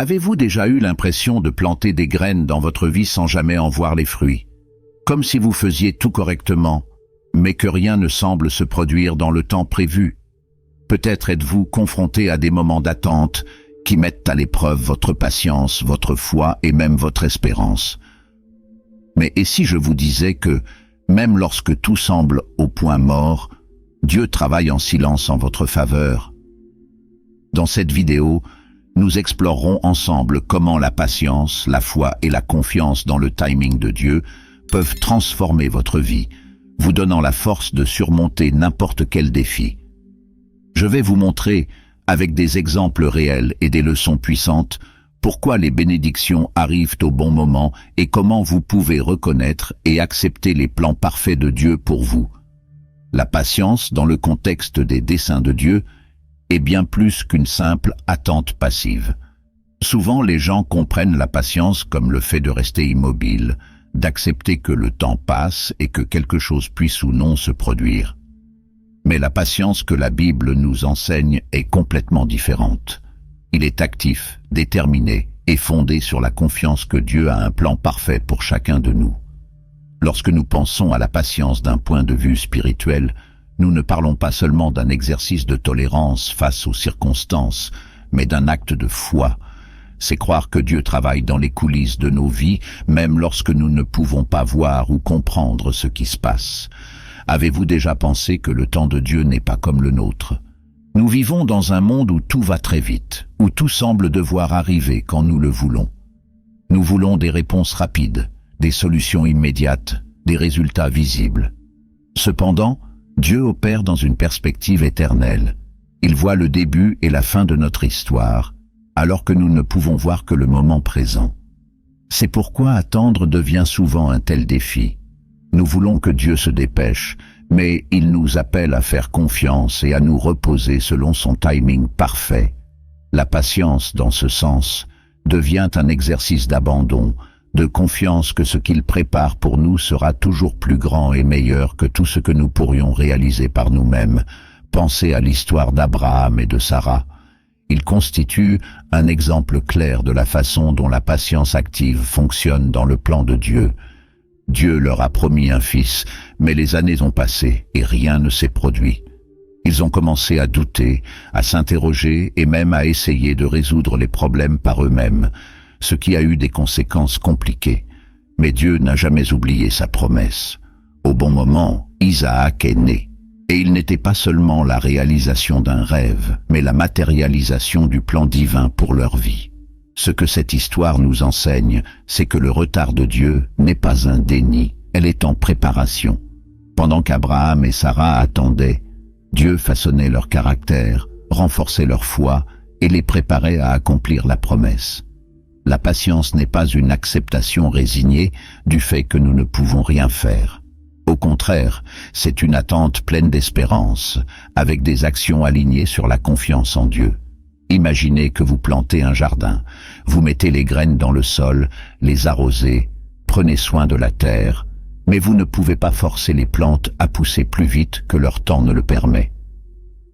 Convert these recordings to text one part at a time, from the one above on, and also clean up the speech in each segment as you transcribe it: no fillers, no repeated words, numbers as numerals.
Avez-vous déjà eu l'impression de planter des graines dans votre vie sans jamais en voir les fruits? Comme si vous faisiez tout correctement, mais que rien ne semble se produire dans le temps prévu. Peut-être êtes-vous confronté à des moments d'attente qui mettent à l'épreuve votre patience, votre foi et même votre espérance. Mais et si je vous disais que, même lorsque tout semble au point mort, Dieu travaille en silence en votre faveur? Dans cette vidéo, nous explorerons ensemble comment la patience, la foi et la confiance dans le timing de Dieu peuvent transformer votre vie, vous donnant la force de surmonter n'importe quel défi. Je vais vous montrer, avec des exemples réels et des leçons puissantes, pourquoi les bénédictions arrivent au bon moment et comment vous pouvez reconnaître et accepter les plans parfaits de Dieu pour vous. La patience, dans le contexte des desseins de Dieu, est bien plus qu'une simple attente passive. Souvent, les gens comprennent la patience comme le fait de rester immobile, d'accepter que le temps passe et que quelque chose puisse ou non se produire. Mais la patience que la Bible nous enseigne est complètement différente. Il est actif, déterminé et fondé sur la confiance que Dieu a un plan parfait pour chacun de nous. Lorsque nous pensons à la patience d'un point de vue spirituel, nous ne parlons pas seulement d'un exercice de tolérance face aux circonstances, mais d'un acte de foi. C'est croire que Dieu travaille dans les coulisses de nos vies, même lorsque nous ne pouvons pas voir ou comprendre ce qui se passe. Avez-vous déjà pensé que le temps de Dieu n'est pas comme le nôtre? Nous vivons dans un monde où tout va très vite, où tout semble devoir arriver quand nous le voulons. Nous voulons des réponses rapides, des solutions immédiates, des résultats visibles. Cependant, Dieu opère dans une perspective éternelle. Il voit le début et la fin de notre histoire, alors que nous ne pouvons voir que le moment présent. C'est pourquoi attendre devient souvent un tel défi. Nous voulons que Dieu se dépêche, mais il nous appelle à faire confiance et à nous reposer selon son timing parfait. La patience, dans ce sens, devient un exercice d'abandon, de confiance que ce qu'il prépare pour nous sera toujours plus grand et meilleur que tout ce que nous pourrions réaliser par nous-mêmes. Pensez à l'histoire d'Abraham et de Sarah. Il constitue un exemple clair de la façon dont la patience active fonctionne dans le plan de Dieu. Dieu leur a promis un fils, mais les années ont passé et rien ne s'est produit. Ils ont commencé à douter, à s'interroger et même à essayer de résoudre les problèmes par eux-mêmes, ce qui a eu des conséquences compliquées. Mais Dieu n'a jamais oublié sa promesse. Au bon moment, Isaac est né. Et il n'était pas seulement la réalisation d'un rêve, mais la matérialisation du plan divin pour leur vie. Ce que cette histoire nous enseigne, c'est que le retard de Dieu n'est pas un déni, elle est en préparation. Pendant qu'Abraham et Sarah attendaient, Dieu façonnait leur caractère, renforçait leur foi et les préparait à accomplir la promesse. La patience n'est pas une acceptation résignée du fait que nous ne pouvons rien faire. Au contraire, c'est une attente pleine d'espérance, avec des actions alignées sur la confiance en Dieu. Imaginez que vous plantez un jardin, vous mettez les graines dans le sol, les arrosez, prenez soin de la terre, mais vous ne pouvez pas forcer les plantes à pousser plus vite que leur temps ne le permet.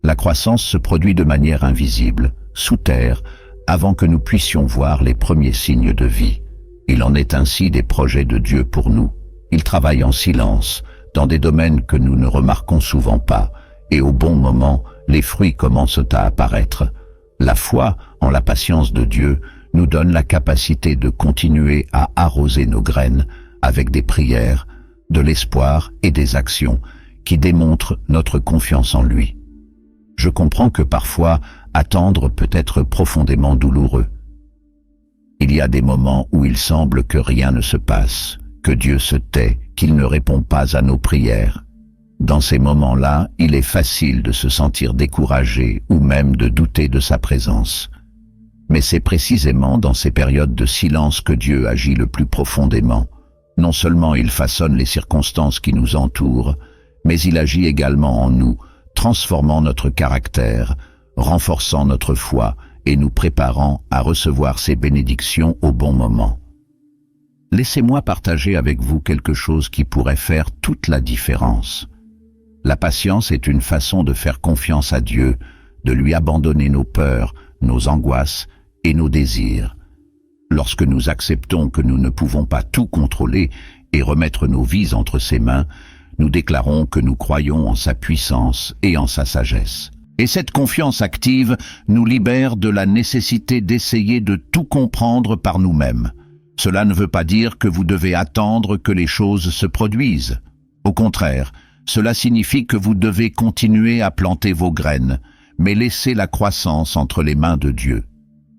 La croissance se produit de manière invisible, sous terre, avant que nous puissions voir les premiers signes de vie. Il en est ainsi des projets de Dieu pour nous. Il travaille en silence, dans des domaines que nous ne remarquons souvent pas, et au bon moment, les fruits commencent à apparaître. La foi en la patience de Dieu nous donne la capacité de continuer à arroser nos graines avec des prières, de l'espoir et des actions qui démontrent notre confiance en lui. Je comprends que parfois, attendre peut être profondément douloureux. Il y a des moments où il semble que rien ne se passe, que Dieu se tait, qu'il ne répond pas à nos prières. Dans ces moments-là, il est facile de se sentir découragé ou même de douter de sa présence. Mais c'est précisément dans ces périodes de silence que Dieu agit le plus profondément. Non seulement il façonne les circonstances qui nous entourent, mais il agit également en nous, transformant notre caractère, renforçant notre foi et nous préparant à recevoir ses bénédictions au bon moment. Laissez-moi partager avec vous quelque chose qui pourrait faire toute la différence. La patience est une façon de faire confiance à Dieu, de lui abandonner nos peurs, nos angoisses et nos désirs. Lorsque nous acceptons que nous ne pouvons pas tout contrôler et remettre nos vies entre ses mains, nous déclarons que nous croyons en sa puissance et en sa sagesse. Et cette confiance active nous libère de la nécessité d'essayer de tout comprendre par nous-mêmes. Cela ne veut pas dire que vous devez attendre que les choses se produisent. Au contraire, cela signifie que vous devez continuer à planter vos graines, mais laisser la croissance entre les mains de Dieu.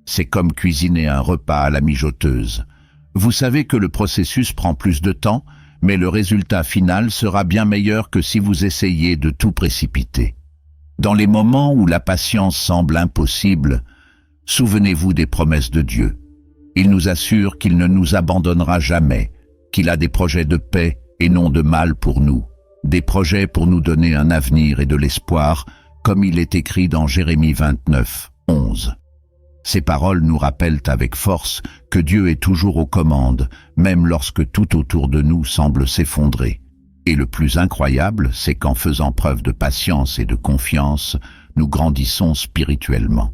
C'est comme cuisiner un repas à la mijoteuse. Vous savez que le processus prend plus de temps, mais le résultat final sera bien meilleur que si vous essayez de tout précipiter. Dans les moments où la patience semble impossible, souvenez-vous des promesses de Dieu. Il nous assure qu'il ne nous abandonnera jamais, qu'il a des projets de paix et non de mal pour nous, des projets pour nous donner un avenir et de l'espoir, comme il est écrit dans Jérémie 29, 11. Ces paroles nous rappellent avec force que Dieu est toujours aux commandes, même lorsque tout autour de nous semble s'effondrer. Et le plus incroyable, c'est qu'en faisant preuve de patience et de confiance, nous grandissons spirituellement.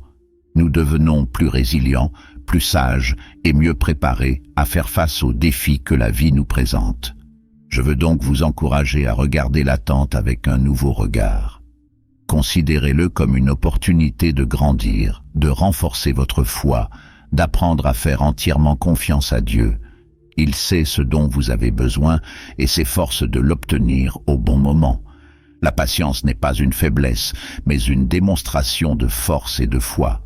Nous devenons plus résilients, plus sages et mieux préparés à faire face aux défis que la vie nous présente. Je veux donc vous encourager à regarder l'attente avec un nouveau regard. Considérez-le comme une opportunité de grandir, de renforcer votre foi, d'apprendre à faire entièrement confiance à Dieu. Il sait ce dont vous avez besoin et s'efforce de l'obtenir au bon moment. La patience n'est pas une faiblesse, mais une démonstration de force et de foi.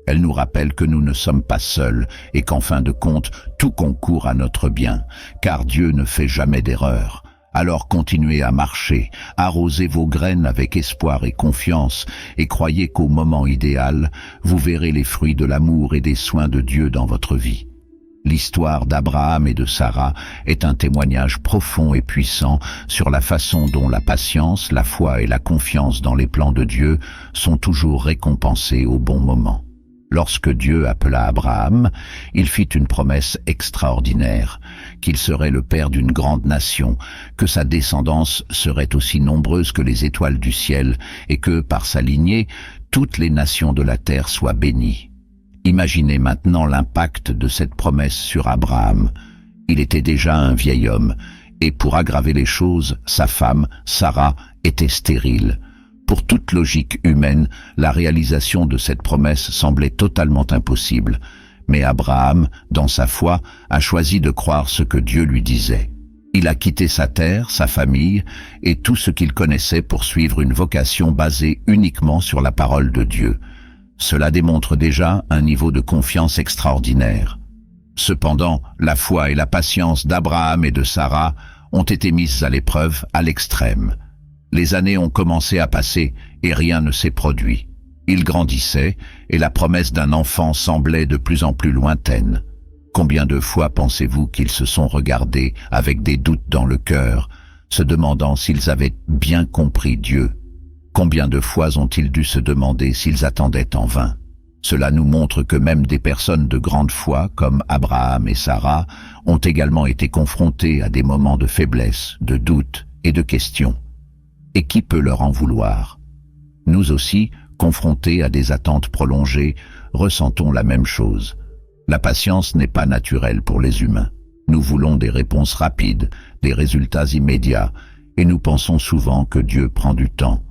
Elle nous rappelle que nous ne sommes pas seuls et qu'en fin de compte, tout concourt à notre bien, car Dieu ne fait jamais d'erreur. Alors continuez à marcher, arrosez vos graines avec espoir et confiance, et croyez qu'au moment idéal, vous verrez les fruits de l'amour et des soins de Dieu dans votre vie. L'histoire d'Abraham et de Sarah est un témoignage profond et puissant sur la façon dont la patience, la foi et la confiance dans les plans de Dieu sont toujours récompensées au bon moment. Lorsque Dieu appela Abraham, il fit une promesse extraordinaire, qu'il serait le père d'une grande nation, que sa descendance serait aussi nombreuse que les étoiles du ciel et que, par sa lignée, toutes les nations de la terre soient bénies. Imaginez maintenant l'impact de cette promesse sur Abraham. Il était déjà un vieil homme, et pour aggraver les choses, sa femme, Sarah, était stérile. Pour toute logique humaine, la réalisation de cette promesse semblait totalement impossible. Mais Abraham, dans sa foi, a choisi de croire ce que Dieu lui disait. Il a quitté sa terre, sa famille et tout ce qu'il connaissait pour suivre une vocation basée uniquement sur la parole de Dieu. Cela démontre déjà un niveau de confiance extraordinaire. Cependant, la foi et la patience d'Abraham et de Sarah ont été mises à l'épreuve à l'extrême. Les années ont commencé à passer et rien ne s'est produit. Ils grandissaient et la promesse d'un enfant semblait de plus en plus lointaine. Combien de fois pensez-vous qu'ils se sont regardés avec des doutes dans le cœur, se demandant s'ils avaient bien compris Dieu? Combien de fois ont-ils dû se demander s'ils attendaient en vain? Cela nous montre que même des personnes de grande foi, comme Abraham et Sarah, ont également été confrontées à des moments de faiblesse, de doute et de questions. Et qui peut leur en vouloir? Nous aussi, confrontés à des attentes prolongées, ressentons la même chose. La patience n'est pas naturelle pour les humains. Nous voulons des réponses rapides, des résultats immédiats, et nous pensons souvent que Dieu prend du temps.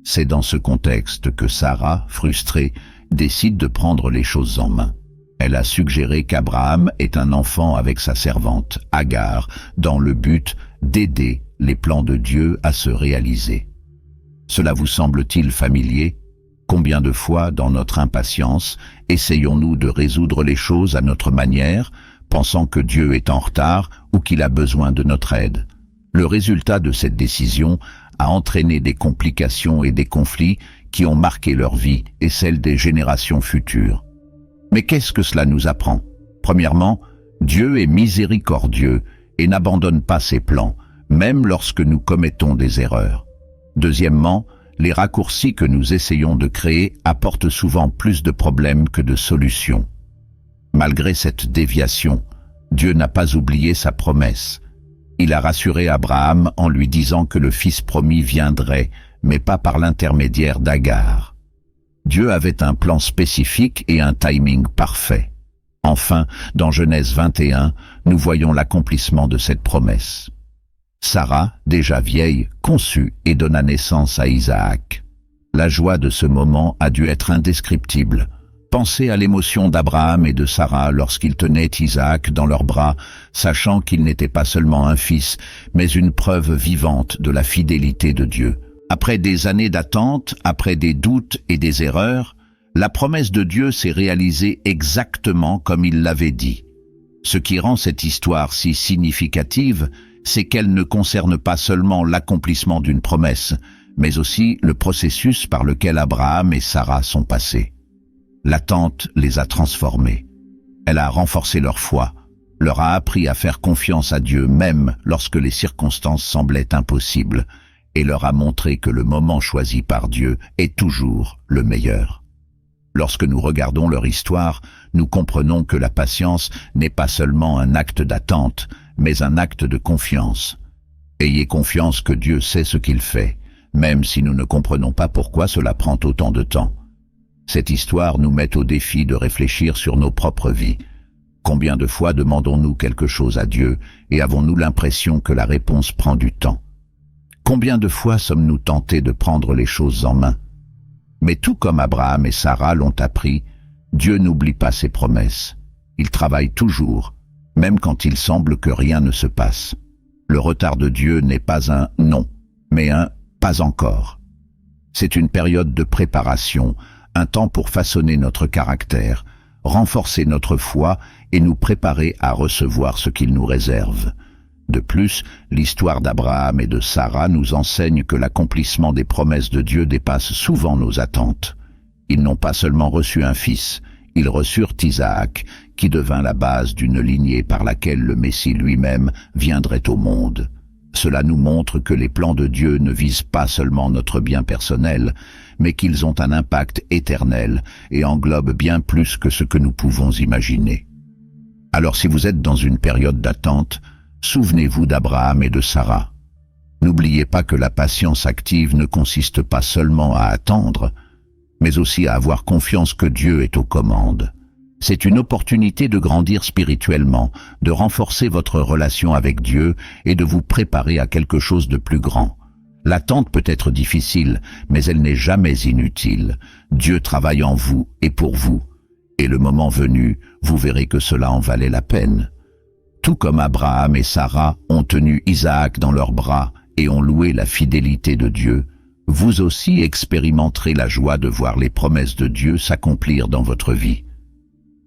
C'est dans ce contexte que Sarah, frustrée, décide de prendre les choses en main. Elle a suggéré qu'Abraham ait un enfant avec sa servante, Agar, dans le but d'aider les plans de Dieu à se réaliser. Cela vous semble-t-il familier? Combien de fois, dans notre impatience, essayons-nous de résoudre les choses à notre manière, pensant que Dieu est en retard ou qu'il a besoin de notre aide? Le résultat de cette décision a entraîné des complications et des conflits qui ont marqué leur vie et celle des générations futures. Mais qu'est-ce que cela nous apprend? Premièrement, Dieu est miséricordieux et n'abandonne pas ses plans, même lorsque nous commettons des erreurs. Deuxièmement, les raccourcis que nous essayons de créer apportent souvent plus de problèmes que de solutions. Malgré cette déviation, Dieu n'a pas oublié sa promesse. Il a rassuré Abraham en lui disant que le fils promis viendrait, mais pas par l'intermédiaire d'Agar. Dieu avait un plan spécifique et un timing parfait. Enfin, dans Genèse 21, nous voyons l'accomplissement de cette promesse. Sarah, déjà vieille, conçut et donna naissance à Isaac. La joie de ce moment a dû être indescriptible. Pensez à l'émotion d'Abraham et de Sarah lorsqu'ils tenaient Isaac dans leurs bras, sachant qu'il n'était pas seulement un fils, mais une preuve vivante de la fidélité de Dieu. Après des années d'attente, après des doutes et des erreurs, la promesse de Dieu s'est réalisée exactement comme il l'avait dit. Ce qui rend cette histoire si significative, c'est qu'elle ne concerne pas seulement l'accomplissement d'une promesse, mais aussi le processus par lequel Abraham et Sarah sont passés. L'attente les a transformés. Elle a renforcé leur foi, leur a appris à faire confiance à Dieu même lorsque les circonstances semblaient impossibles, et leur a montré que le moment choisi par Dieu est toujours le meilleur. Lorsque nous regardons leur histoire, nous comprenons que la patience n'est pas seulement un acte d'attente, mais un acte de confiance. Ayez confiance que Dieu sait ce qu'il fait, même si nous ne comprenons pas pourquoi cela prend autant de temps. Cette histoire nous met au défi de réfléchir sur nos propres vies. Combien de fois demandons-nous quelque chose à Dieu et avons-nous l'impression que la réponse prend du temps? Combien de fois sommes-nous tentés de prendre les choses en main? Mais tout comme Abraham et Sarah l'ont appris, Dieu n'oublie pas ses promesses. Il travaille toujours, même quand il semble que rien ne se passe. Le retard de Dieu n'est pas un non, mais un pas encore. C'est une période de préparation, un temps pour façonner notre caractère, renforcer notre foi et nous préparer à recevoir ce qu'il nous réserve. De plus, l'histoire d'Abraham et de Sarah nous enseigne que l'accomplissement des promesses de Dieu dépasse souvent nos attentes. Ils n'ont pas seulement reçu un fils, ils reçurent Isaac, qui devint la base d'une lignée par laquelle le Messie lui-même viendrait au monde. Cela nous montre que les plans de Dieu ne visent pas seulement notre bien personnel, mais qu'ils ont un impact éternel et englobent bien plus que ce que nous pouvons imaginer. Alors si vous êtes dans une période d'attente, souvenez-vous d'Abraham et de Sarah. N'oubliez pas que la patience active ne consiste pas seulement à attendre, mais aussi à avoir confiance que Dieu est aux commandes. C'est une opportunité de grandir spirituellement, de renforcer votre relation avec Dieu et de vous préparer à quelque chose de plus grand. L'attente peut être difficile, mais elle n'est jamais inutile. Dieu travaille en vous et pour vous. Et le moment venu, vous verrez que cela en valait la peine. Tout comme Abraham et Sarah ont tenu Isaac dans leurs bras et ont loué la fidélité de Dieu, vous aussi expérimenterez la joie de voir les promesses de Dieu s'accomplir dans votre vie.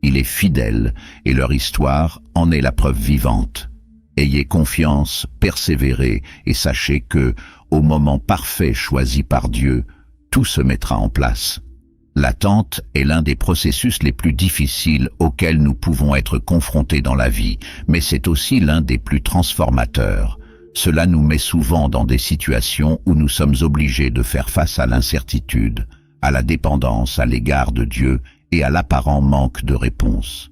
Il est fidèle et leur histoire en est la preuve vivante. Ayez confiance, persévérez et sachez que, au moment parfait choisi par Dieu, tout se mettra en place. L'attente est l'un des processus les plus difficiles auxquels nous pouvons être confrontés dans la vie, mais c'est aussi l'un des plus transformateurs. Cela nous met souvent dans des situations où nous sommes obligés de faire face à l'incertitude, à la dépendance à l'égard de Dieu et à l'apparent manque de réponse.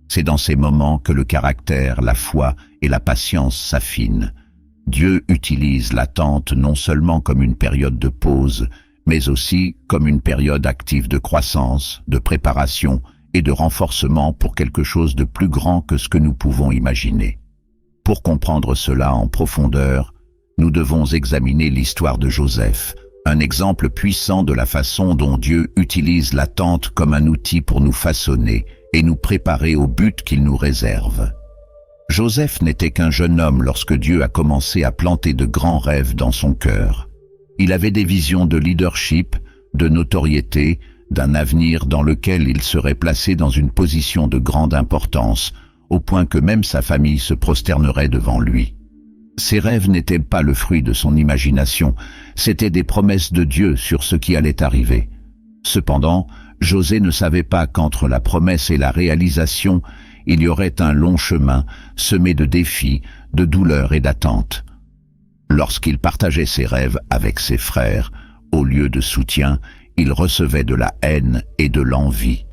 C'est dans ces moments que le caractère, la foi et la patience s'affinent. Dieu utilise l'attente non seulement comme une période de pause, mais aussi comme une période active de croissance, de préparation et de renforcement pour quelque chose de plus grand que ce que nous pouvons imaginer. Pour comprendre cela en profondeur, nous devons examiner l'histoire de Joseph, un exemple puissant de la façon dont Dieu utilise l'attente comme un outil pour nous façonner et nous préparer au but qu'il nous réserve. Joseph n'était qu'un jeune homme lorsque Dieu a commencé à planter de grands rêves dans son cœur. Il avait des visions de leadership, de notoriété, d'un avenir dans lequel il serait placé dans une position de grande importance, au point que même sa famille se prosternerait devant lui. Ces rêves n'étaient pas le fruit de son imagination, c'étaient des promesses de Dieu sur ce qui allait arriver. Cependant, José ne savait pas qu'entre la promesse et la réalisation, il y aurait un long chemin, semé de défis, de douleurs et d'attentes. Lorsqu'il partageait ses rêves avec ses frères, au lieu de soutien, il recevait de la haine et de l'envie.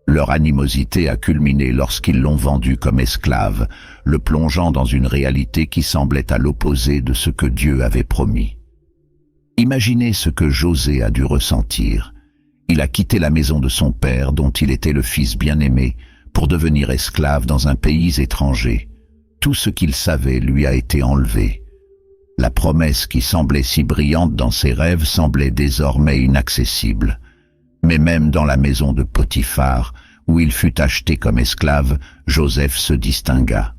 Leur animosité a culminé lorsqu'ils l'ont vendu comme esclave, le plongeant dans une réalité qui semblait à l'opposé de ce que Dieu avait promis. Imaginez ce que José a dû ressentir. Il a quitté la maison de son père, dont il était le fils bien-aimé, pour devenir esclave dans un pays étranger. Tout ce qu'il savait lui a été enlevé. La promesse qui semblait si brillante dans ses rêves semblait désormais inaccessible. Mais même dans la maison de Potiphar, où il fut acheté comme esclave, Joseph se distingua.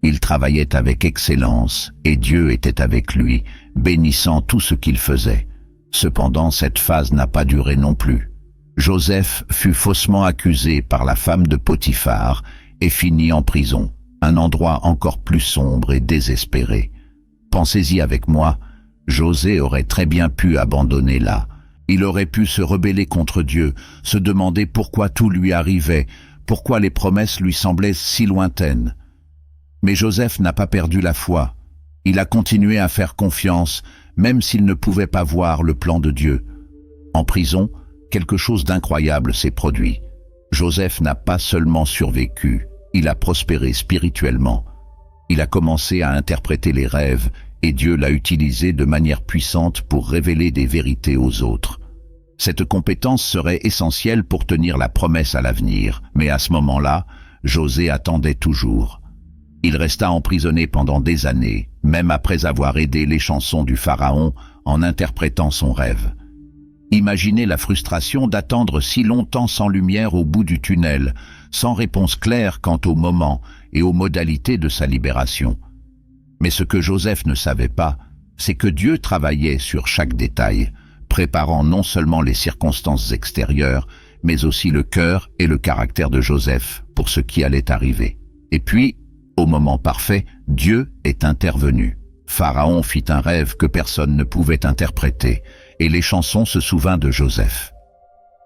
Il travaillait avec excellence, et Dieu était avec lui, bénissant tout ce qu'il faisait. Cependant, cette phase n'a pas duré non plus. Joseph fut faussement accusé par la femme de Potiphar et finit en prison, un endroit encore plus sombre et désespéré. Pensez-y avec moi, José aurait très bien pu abandonner là. Il aurait pu se rebeller contre Dieu, se demander pourquoi tout lui arrivait, pourquoi les promesses lui semblaient si lointaines. Mais Joseph n'a pas perdu la foi. Il a continué à faire confiance, même s'il ne pouvait pas voir le plan de Dieu. En prison, quelque chose d'incroyable s'est produit. Joseph n'a pas seulement survécu, il a prospéré spirituellement. Il a commencé à interpréter les rêves, et Dieu l'a utilisé de manière puissante pour révéler des vérités aux autres. Cette compétence serait essentielle pour tenir la promesse à l'avenir, mais à ce moment-là, José attendait toujours. Il resta emprisonné pendant des années, même après avoir aidé les chansons du Pharaon en interprétant son rêve. Imaginez la frustration d'attendre si longtemps sans lumière au bout du tunnel, sans réponse claire quant au moment et aux modalités de sa libération. Mais ce que Joseph ne savait pas, c'est que Dieu travaillait sur chaque détail, préparant non seulement les circonstances extérieures, mais aussi le cœur et le caractère de Joseph pour ce qui allait arriver. Et puis, au moment parfait, Dieu est intervenu. Pharaon fit un rêve que personne ne pouvait interpréter, et les chansons se souvinrent de Joseph.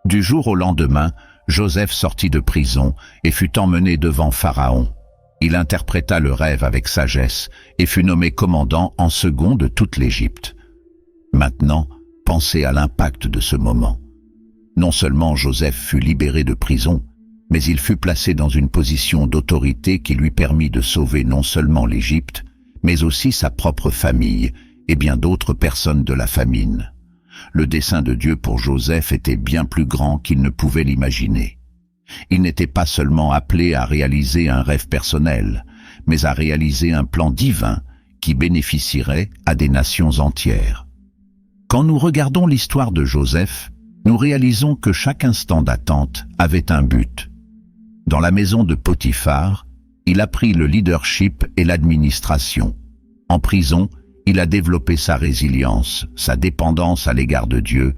Du jour au lendemain, Joseph sortit de prison et fut emmené devant Pharaon. Il interpréta le rêve avec sagesse et fut nommé commandant en second de toute l'Égypte. Maintenant, pensez à l'impact de ce moment. Non seulement Joseph fut libéré de prison, mais il fut placé dans une position d'autorité qui lui permit de sauver non seulement l'Égypte, mais aussi sa propre famille et bien d'autres personnes de la famine. Le dessein de Dieu pour Joseph était bien plus grand qu'il ne pouvait l'imaginer. Il n'était pas seulement appelé à réaliser un rêve personnel, mais à réaliser un plan divin qui bénéficierait à des nations entières. Quand nous regardons l'histoire de Joseph, nous réalisons que chaque instant d'attente avait un but. Dans la maison de Potiphar, il apprit le leadership et l'administration. En prison, il a développé sa résilience, sa dépendance à l'égard de Dieu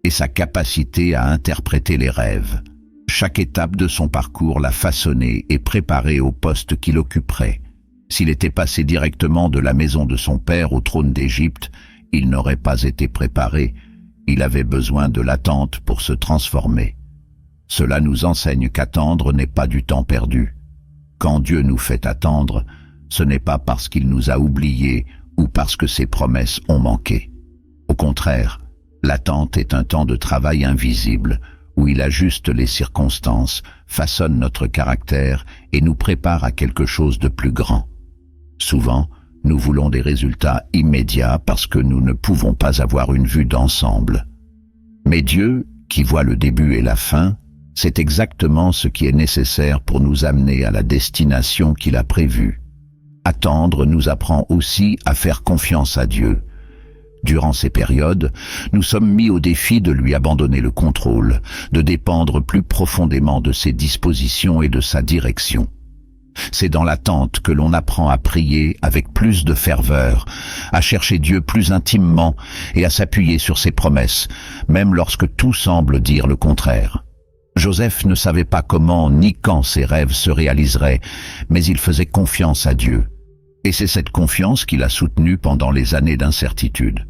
et sa capacité à interpréter les rêves. Chaque étape de son parcours l'a façonné et préparé au poste qu'il occuperait. S'il était passé directement de la maison de son père au trône d'Égypte, il n'aurait pas été préparé. Il avait besoin de l'attente pour se transformer. Cela nous enseigne qu'attendre n'est pas du temps perdu. Quand Dieu nous fait attendre, ce n'est pas parce qu'il nous a oubliés ou parce que ses promesses ont manqué. Au contraire, l'attente est un temps de travail invisible, où il ajuste les circonstances, façonne notre caractère et nous prépare à quelque chose de plus grand. Souvent, nous voulons des résultats immédiats parce que nous ne pouvons pas avoir une vue d'ensemble. Mais Dieu, qui voit le début et la fin, c'est exactement ce qui est nécessaire pour nous amener à la destination qu'il a prévue. Attendre nous apprend aussi à faire confiance à Dieu. Durant ces périodes, nous sommes mis au défi de lui abandonner le contrôle, de dépendre plus profondément de ses dispositions et de sa direction. C'est dans l'attente que l'on apprend à prier avec plus de ferveur, à chercher Dieu plus intimement et à s'appuyer sur ses promesses, même lorsque tout semble dire le contraire. Joseph ne savait pas comment ni quand ses rêves se réaliseraient, mais il faisait confiance à Dieu. Et c'est cette confiance qui l'a soutenu pendant les années d'incertitude.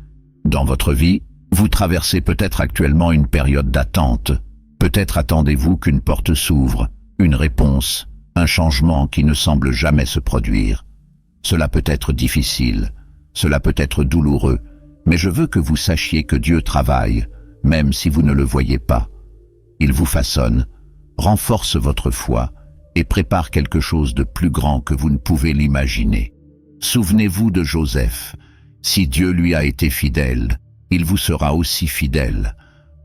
Dans votre vie, vous traversez peut-être actuellement une période d'attente. Peut-être attendez-vous qu'une porte s'ouvre, une réponse, un changement qui ne semble jamais se produire. Cela peut être difficile, cela peut être douloureux, mais je veux que vous sachiez que Dieu travaille, même si vous ne le voyez pas. Il vous façonne, renforce votre foi et prépare quelque chose de plus grand que vous ne pouvez l'imaginer. Souvenez-vous de Joseph. Si Dieu lui a été fidèle, il vous sera aussi fidèle.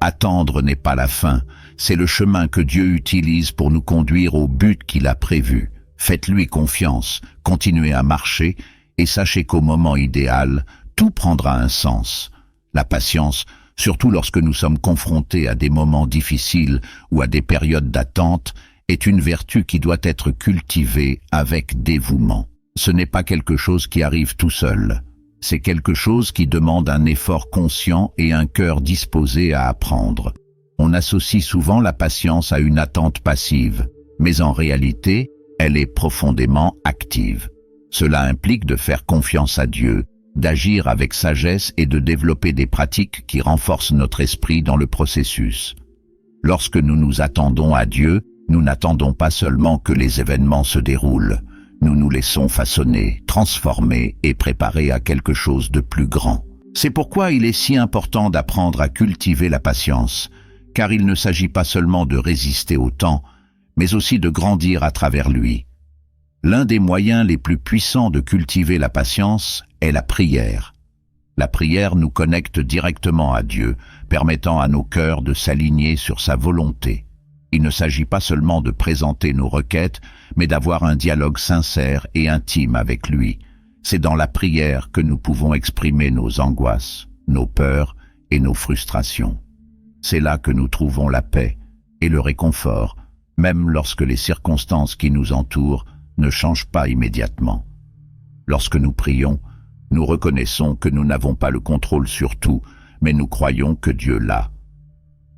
Attendre n'est pas la fin, c'est le chemin que Dieu utilise pour nous conduire au but qu'il a prévu. Faites-lui confiance, continuez à marcher, et sachez qu'au moment idéal, tout prendra un sens. La patience, surtout lorsque nous sommes confrontés à des moments difficiles ou à des périodes d'attente, est une vertu qui doit être cultivée avec dévouement. Ce n'est pas quelque chose qui arrive tout seul. C'est quelque chose qui demande un effort conscient et un cœur disposé à apprendre. On associe souvent la patience à une attente passive, mais en réalité, elle est profondément active. Cela implique de faire confiance à Dieu, d'agir avec sagesse et de développer des pratiques qui renforcent notre esprit dans le processus. Lorsque nous nous attendons à Dieu, nous n'attendons pas seulement que les événements se déroulent. Nous nous laissons façonner, transformer et préparer à quelque chose de plus grand. C'est pourquoi il est si important d'apprendre à cultiver la patience, car il ne s'agit pas seulement de résister au temps, mais aussi de grandir à travers lui. L'un des moyens les plus puissants de cultiver la patience est la prière. La prière nous connecte directement à Dieu, permettant à nos cœurs de s'aligner sur sa volonté. Il ne s'agit pas seulement de présenter nos requêtes, mais d'avoir un dialogue sincère et intime avec lui. C'est dans la prière que nous pouvons exprimer nos angoisses, nos peurs et nos frustrations. C'est là que nous trouvons la paix et le réconfort, même lorsque les circonstances qui nous entourent ne changent pas immédiatement. Lorsque nous prions, nous reconnaissons que nous n'avons pas le contrôle sur tout, mais nous croyons que Dieu l'a.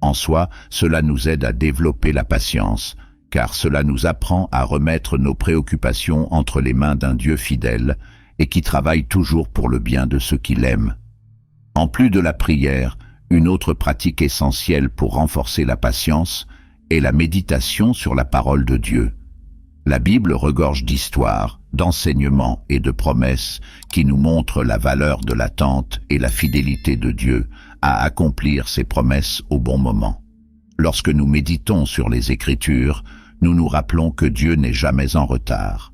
En soi, cela nous aide à développer la patience, car cela nous apprend à remettre nos préoccupations entre les mains d'un Dieu fidèle et qui travaille toujours pour le bien de ceux qui l'aiment. En plus de la prière, une autre pratique essentielle pour renforcer la patience est la méditation sur la parole de Dieu. La Bible regorge d'histoires, d'enseignements et de promesses qui nous montrent la valeur de l'attente et la fidélité de Dieu à accomplir ses promesses au bon moment. Lorsque nous méditons sur les Écritures, nous nous rappelons que Dieu n'est jamais en retard.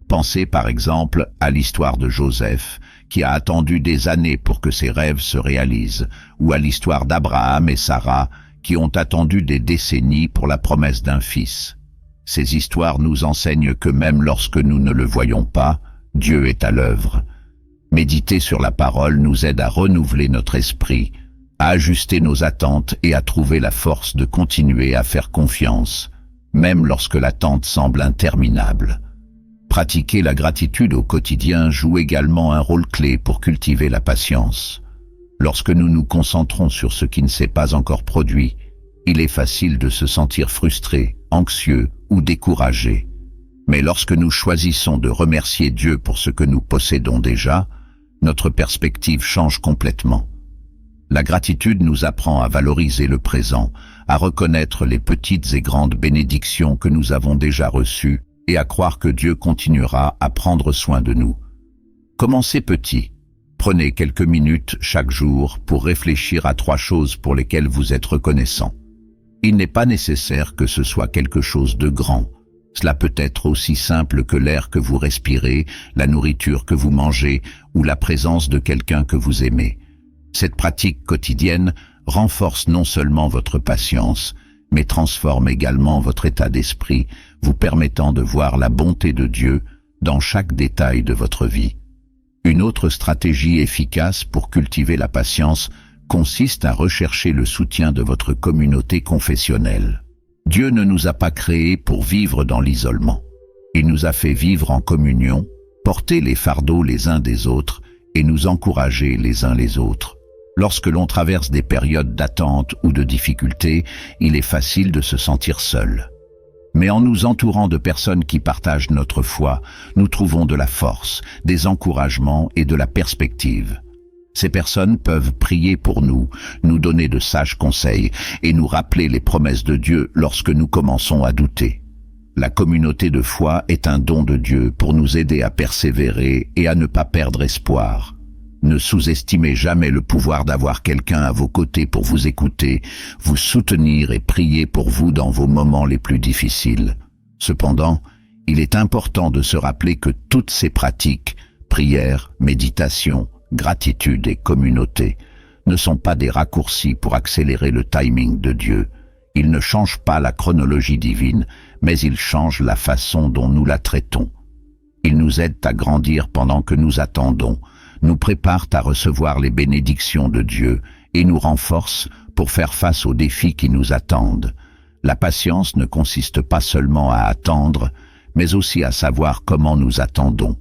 Pensez par exemple à l'histoire de Joseph, qui a attendu des années pour que ses rêves se réalisent, ou à l'histoire d'Abraham et Sarah, qui ont attendu des décennies pour la promesse d'un fils. Ces histoires nous enseignent que même lorsque nous ne le voyons pas, Dieu est à l'œuvre. Méditer sur la parole nous aide à renouveler notre esprit, à ajuster nos attentes et à trouver la force de continuer à faire confiance, même lorsque l'attente semble interminable. Pratiquer la gratitude au quotidien joue également un rôle clé pour cultiver la patience. Lorsque nous nous concentrons sur ce qui ne s'est pas encore produit, il est facile de se sentir frustré, anxieux ou découragé. Mais lorsque nous choisissons de remercier Dieu pour ce que nous possédons déjà, notre perspective change complètement. La gratitude nous apprend à valoriser le présent, à reconnaître les petites et grandes bénédictions que nous avons déjà reçues et à croire que Dieu continuera à prendre soin de nous. Commencez petit. Prenez quelques minutes chaque jour pour réfléchir à 3 choses pour lesquelles vous êtes reconnaissant. Il n'est pas nécessaire que ce soit quelque chose de grand. Cela peut être aussi simple que l'air que vous respirez, la nourriture que vous mangez ou la présence de quelqu'un que vous aimez. Cette pratique quotidienne renforce non seulement votre patience, mais transforme également votre état d'esprit, vous permettant de voir la bonté de Dieu dans chaque détail de votre vie. Une autre stratégie efficace pour cultiver la patience consiste à rechercher le soutien de votre communauté confessionnelle. Dieu ne nous a pas créés pour vivre dans l'isolement. Il nous a fait vivre en communion, porter les fardeaux les uns des autres et nous encourager les uns les autres. Lorsque l'on traverse des périodes d'attente ou de difficulté, il est facile de se sentir seul. Mais en nous entourant de personnes qui partagent notre foi, nous trouvons de la force, des encouragements et de la perspective. Ces personnes peuvent prier pour nous, nous donner de sages conseils et nous rappeler les promesses de Dieu lorsque nous commençons à douter. La communauté de foi est un don de Dieu pour nous aider à persévérer et à ne pas perdre espoir. Ne sous-estimez jamais le pouvoir d'avoir quelqu'un à vos côtés pour vous écouter, vous soutenir et prier pour vous dans vos moments les plus difficiles. Cependant, il est important de se rappeler que toutes ces pratiques, prière, méditation, gratitude et communauté, ne sont pas des raccourcis pour accélérer le timing de Dieu. Il ne change pas la chronologie divine, mais il change la façon dont nous la traitons. Il nous aide à grandir pendant que nous attendons, nous prépare à recevoir les bénédictions de Dieu et nous renforce pour faire face aux défis qui nous attendent. La patience ne consiste pas seulement à attendre, mais aussi à savoir comment nous attendons.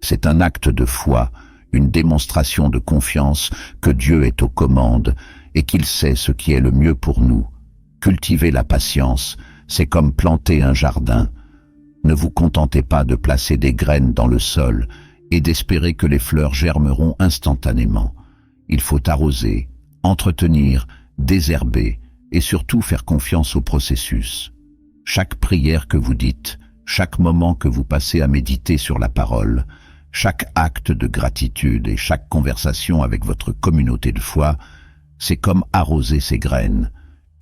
C'est un acte de foi, une démonstration de confiance que Dieu est aux commandes et qu'il sait ce qui est le mieux pour nous. Cultiver la patience, c'est comme planter un jardin. Ne vous contentez pas de placer des graines dans le sol et d'espérer que les fleurs germeront instantanément. Il faut arroser, entretenir, désherber et surtout faire confiance au processus. Chaque prière que vous dites, chaque moment que vous passez à méditer sur la parole, chaque acte de gratitude et chaque conversation avec votre communauté de foi, c'est comme arroser ces graines.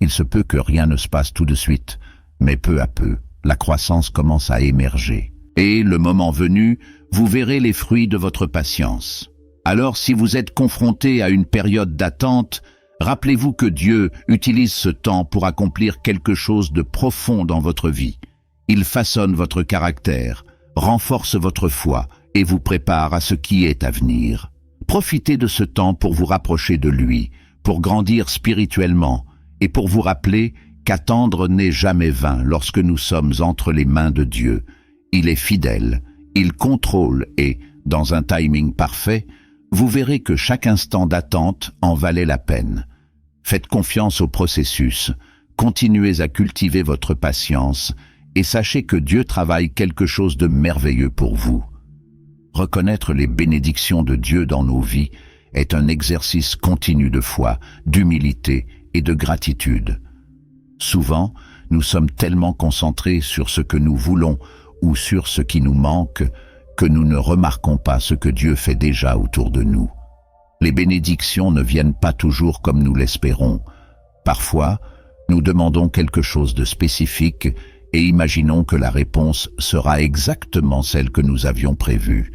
Il se peut que rien ne se passe tout de suite, mais peu à peu, la croissance commence à émerger. Et, le moment venu, vous verrez les fruits de votre patience. Alors, si vous êtes confronté à une période d'attente, rappelez-vous que Dieu utilise ce temps pour accomplir quelque chose de profond dans votre vie. Il façonne votre caractère, renforce votre foi et vous prépare à ce qui est à venir. Profitez de ce temps pour vous rapprocher de lui, pour grandir spirituellement et pour vous rappeler qu'attendre n'est jamais vain lorsque nous sommes entre les mains de Dieu. Il est fidèle, il contrôle et, dans un timing parfait, vous verrez que chaque instant d'attente en valait la peine. Faites confiance au processus, continuez à cultiver votre patience et sachez que Dieu travaille quelque chose de merveilleux pour vous. Reconnaître les bénédictions de Dieu dans nos vies est un exercice continu de foi, d'humilité et de gratitude. Souvent, nous sommes tellement concentrés sur ce que nous voulons ou sur ce qui nous manque que nous ne remarquons pas ce que Dieu fait déjà autour de nous. Les bénédictions ne viennent pas toujours comme nous l'espérons. Parfois, nous demandons quelque chose de spécifique et imaginons que la réponse sera exactement celle que nous avions prévue.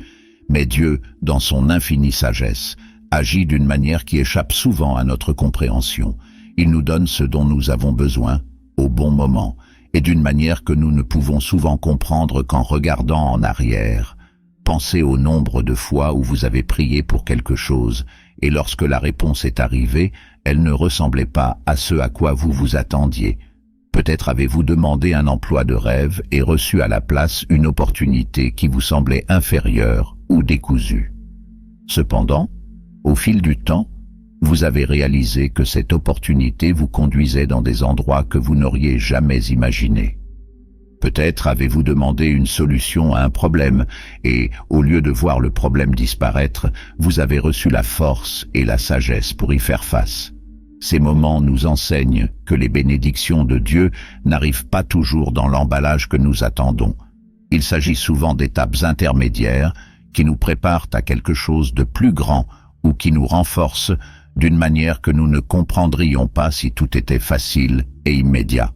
Mais Dieu, dans son infinie sagesse, agit d'une manière qui échappe souvent à notre compréhension. Il nous donne ce dont nous avons besoin, au bon moment, et d'une manière que nous ne pouvons souvent comprendre qu'en regardant en arrière. Pensez au nombre de fois où vous avez prié pour quelque chose, et lorsque la réponse est arrivée, elle ne ressemblait pas à ce à quoi vous vous attendiez. Peut-être avez-vous demandé un emploi de rêve et reçu à la place une opportunité qui vous semblait inférieure ou décousue. Cependant, au fil du temps, vous avez réalisé que cette opportunité vous conduisait dans des endroits que vous n'auriez jamais imaginés. Peut-être avez-vous demandé une solution à un problème et, au lieu de voir le problème disparaître, vous avez reçu la force et la sagesse pour y faire face. Ces moments nous enseignent que les bénédictions de Dieu n'arrivent pas toujours dans l'emballage que nous attendons. Il s'agit souvent d'étapes intermédiaires qui nous préparent à quelque chose de plus grand ou qui nous renforcent d'une manière que nous ne comprendrions pas si tout était facile et immédiat.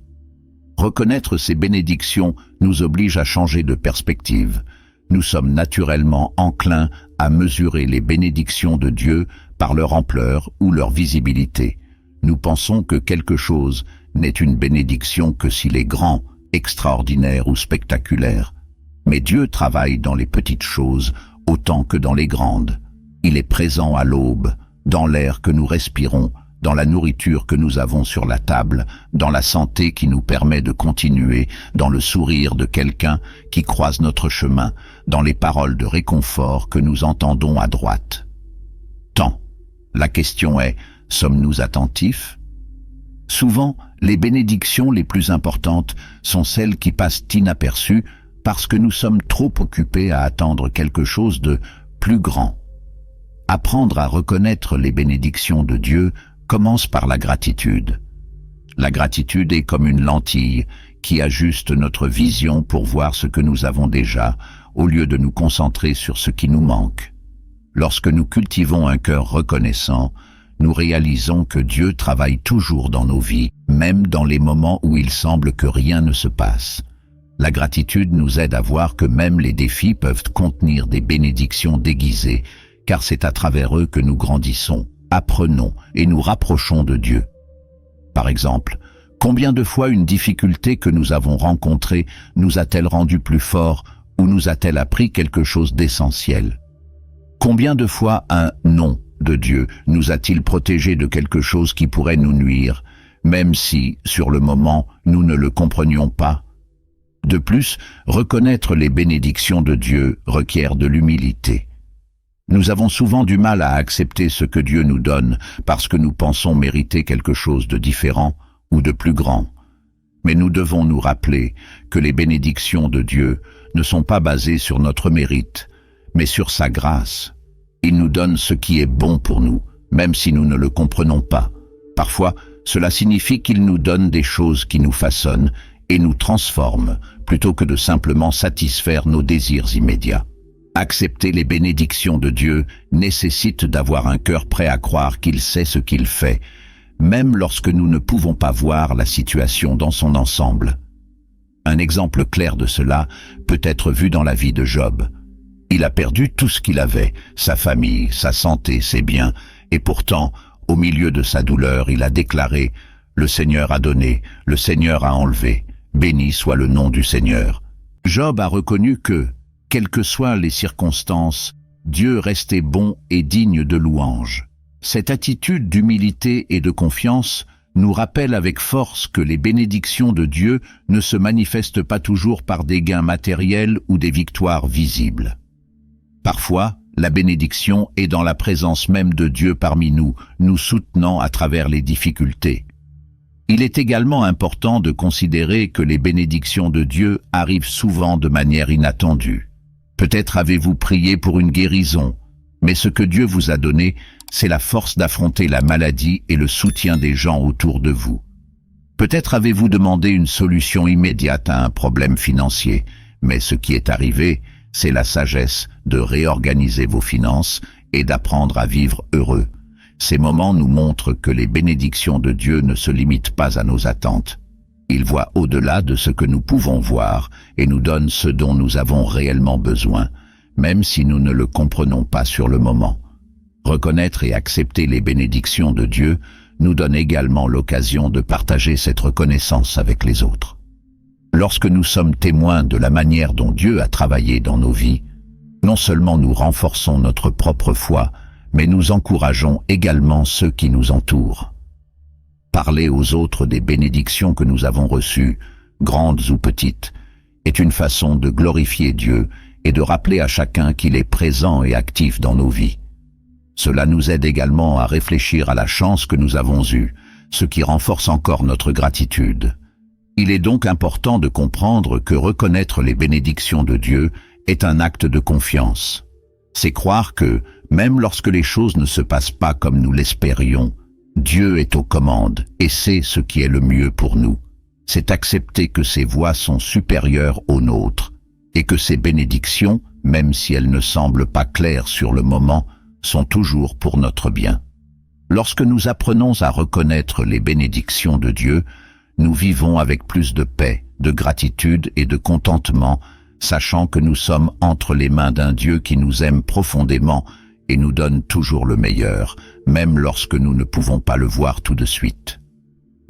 Reconnaître ces bénédictions nous oblige à changer de perspective. Nous sommes naturellement enclins à mesurer les bénédictions de Dieu par leur ampleur ou leur visibilité. Nous pensons que quelque chose n'est une bénédiction que s'il est grand, extraordinaire ou spectaculaire. Mais Dieu travaille dans les petites choses autant que dans les grandes. Il est présent à l'aube, dans l'air que nous respirons, dans la nourriture que nous avons sur la table, dans la santé qui nous permet de continuer, dans le sourire de quelqu'un qui croise notre chemin, dans les paroles de réconfort que nous entendons à droite. Tant. La question est, sommes-nous attentifs? Souvent, les bénédictions les plus importantes sont celles qui passent inaperçues parce que nous sommes trop occupés à attendre quelque chose de plus grand. Apprendre à reconnaître les bénédictions de Dieu commence par la gratitude. La gratitude est comme une lentille qui ajuste notre vision pour voir ce que nous avons déjà, au lieu de nous concentrer sur ce qui nous manque. Lorsque nous cultivons un cœur reconnaissant, nous réalisons que Dieu travaille toujours dans nos vies, même dans les moments où il semble que rien ne se passe. La gratitude nous aide à voir que même les défis peuvent contenir des bénédictions déguisées, car c'est à travers eux que nous grandissons, apprenons et nous rapprochons de Dieu. Par exemple, Combien de fois une difficulté que nous avons rencontrée nous a-t-elle rendu plus forts ou nous a-t-elle appris quelque chose d'essentiel? Combien de fois un « non » de Dieu nous a-t-il protégés de quelque chose qui pourrait nous nuire, même si, sur le moment, nous ne le comprenions pas? De plus, reconnaître les bénédictions de Dieu requiert de l'humilité. Nous avons souvent du mal à accepter ce que Dieu nous donne parce que nous pensons mériter quelque chose de différent ou de plus grand. Mais nous devons nous rappeler que les bénédictions de Dieu ne sont pas basées sur notre mérite, mais sur sa grâce. Il nous donne ce qui est bon pour nous, même si nous ne le comprenons pas. Parfois, cela signifie qu'il nous donne des choses qui nous façonnent et nous transforment, plutôt que de simplement satisfaire nos désirs immédiats. Accepter les bénédictions de Dieu nécessite d'avoir un cœur prêt à croire qu'il sait ce qu'il fait, même lorsque nous ne pouvons pas voir la situation dans son ensemble. Un exemple clair de cela peut être vu dans la vie de Job. Il a perdu tout ce qu'il avait, sa famille, sa santé, ses biens, et pourtant, au milieu de sa douleur, il a déclaré « Le Seigneur a donné, le Seigneur a enlevé, béni soit le nom du Seigneur ». Job a reconnu que, quelles que soient les circonstances, Dieu restait bon et digne de louange. Cette attitude d'humilité et de confiance nous rappelle avec force que les bénédictions de Dieu ne se manifestent pas toujours par des gains matériels ou des victoires visibles. Parfois, la bénédiction est dans la présence même de Dieu parmi nous, nous soutenant à travers les difficultés. Il est également important de considérer que les bénédictions de Dieu arrivent souvent de manière inattendue. Peut-être avez-vous prié pour une guérison, mais ce que Dieu vous a donné, c'est la force d'affronter la maladie et le soutien des gens autour de vous. Peut-être avez-vous demandé une solution immédiate à un problème financier, mais ce qui est arrivé, c'est la sagesse de réorganiser vos finances et d'apprendre à vivre heureux. Ces moments nous montrent que les bénédictions de Dieu ne se limitent pas à nos attentes. Il voit au-delà de ce que nous pouvons voir et nous donne ce dont nous avons réellement besoin, même si nous ne le comprenons pas sur le moment. Reconnaître et accepter les bénédictions de Dieu nous donne également l'occasion de partager cette reconnaissance avec les autres. Lorsque nous sommes témoins de la manière dont Dieu a travaillé dans nos vies, non seulement nous renforçons notre propre foi, mais nous encourageons également ceux qui nous entourent. Parler aux autres des bénédictions que nous avons reçues, grandes ou petites, est une façon de glorifier Dieu et de rappeler à chacun qu'il est présent et actif dans nos vies. Cela nous aide également à réfléchir à la chance que nous avons eue, ce qui renforce encore notre gratitude. Il est donc important de comprendre que reconnaître les bénédictions de Dieu est un acte de confiance. C'est croire que, même lorsque les choses ne se passent pas comme nous l'espérions, Dieu est aux commandes et sait ce qui est le mieux pour nous. C'est accepter que ses voies sont supérieures aux nôtres et que ses bénédictions, même si elles ne semblent pas claires sur le moment, sont toujours pour notre bien. Lorsque nous apprenons à reconnaître les bénédictions de Dieu, nous vivons avec plus de paix, de gratitude et de contentement, sachant que nous sommes entre les mains d'un Dieu qui nous aime profondément et nous donne toujours le meilleur, même lorsque nous ne pouvons pas le voir tout de suite.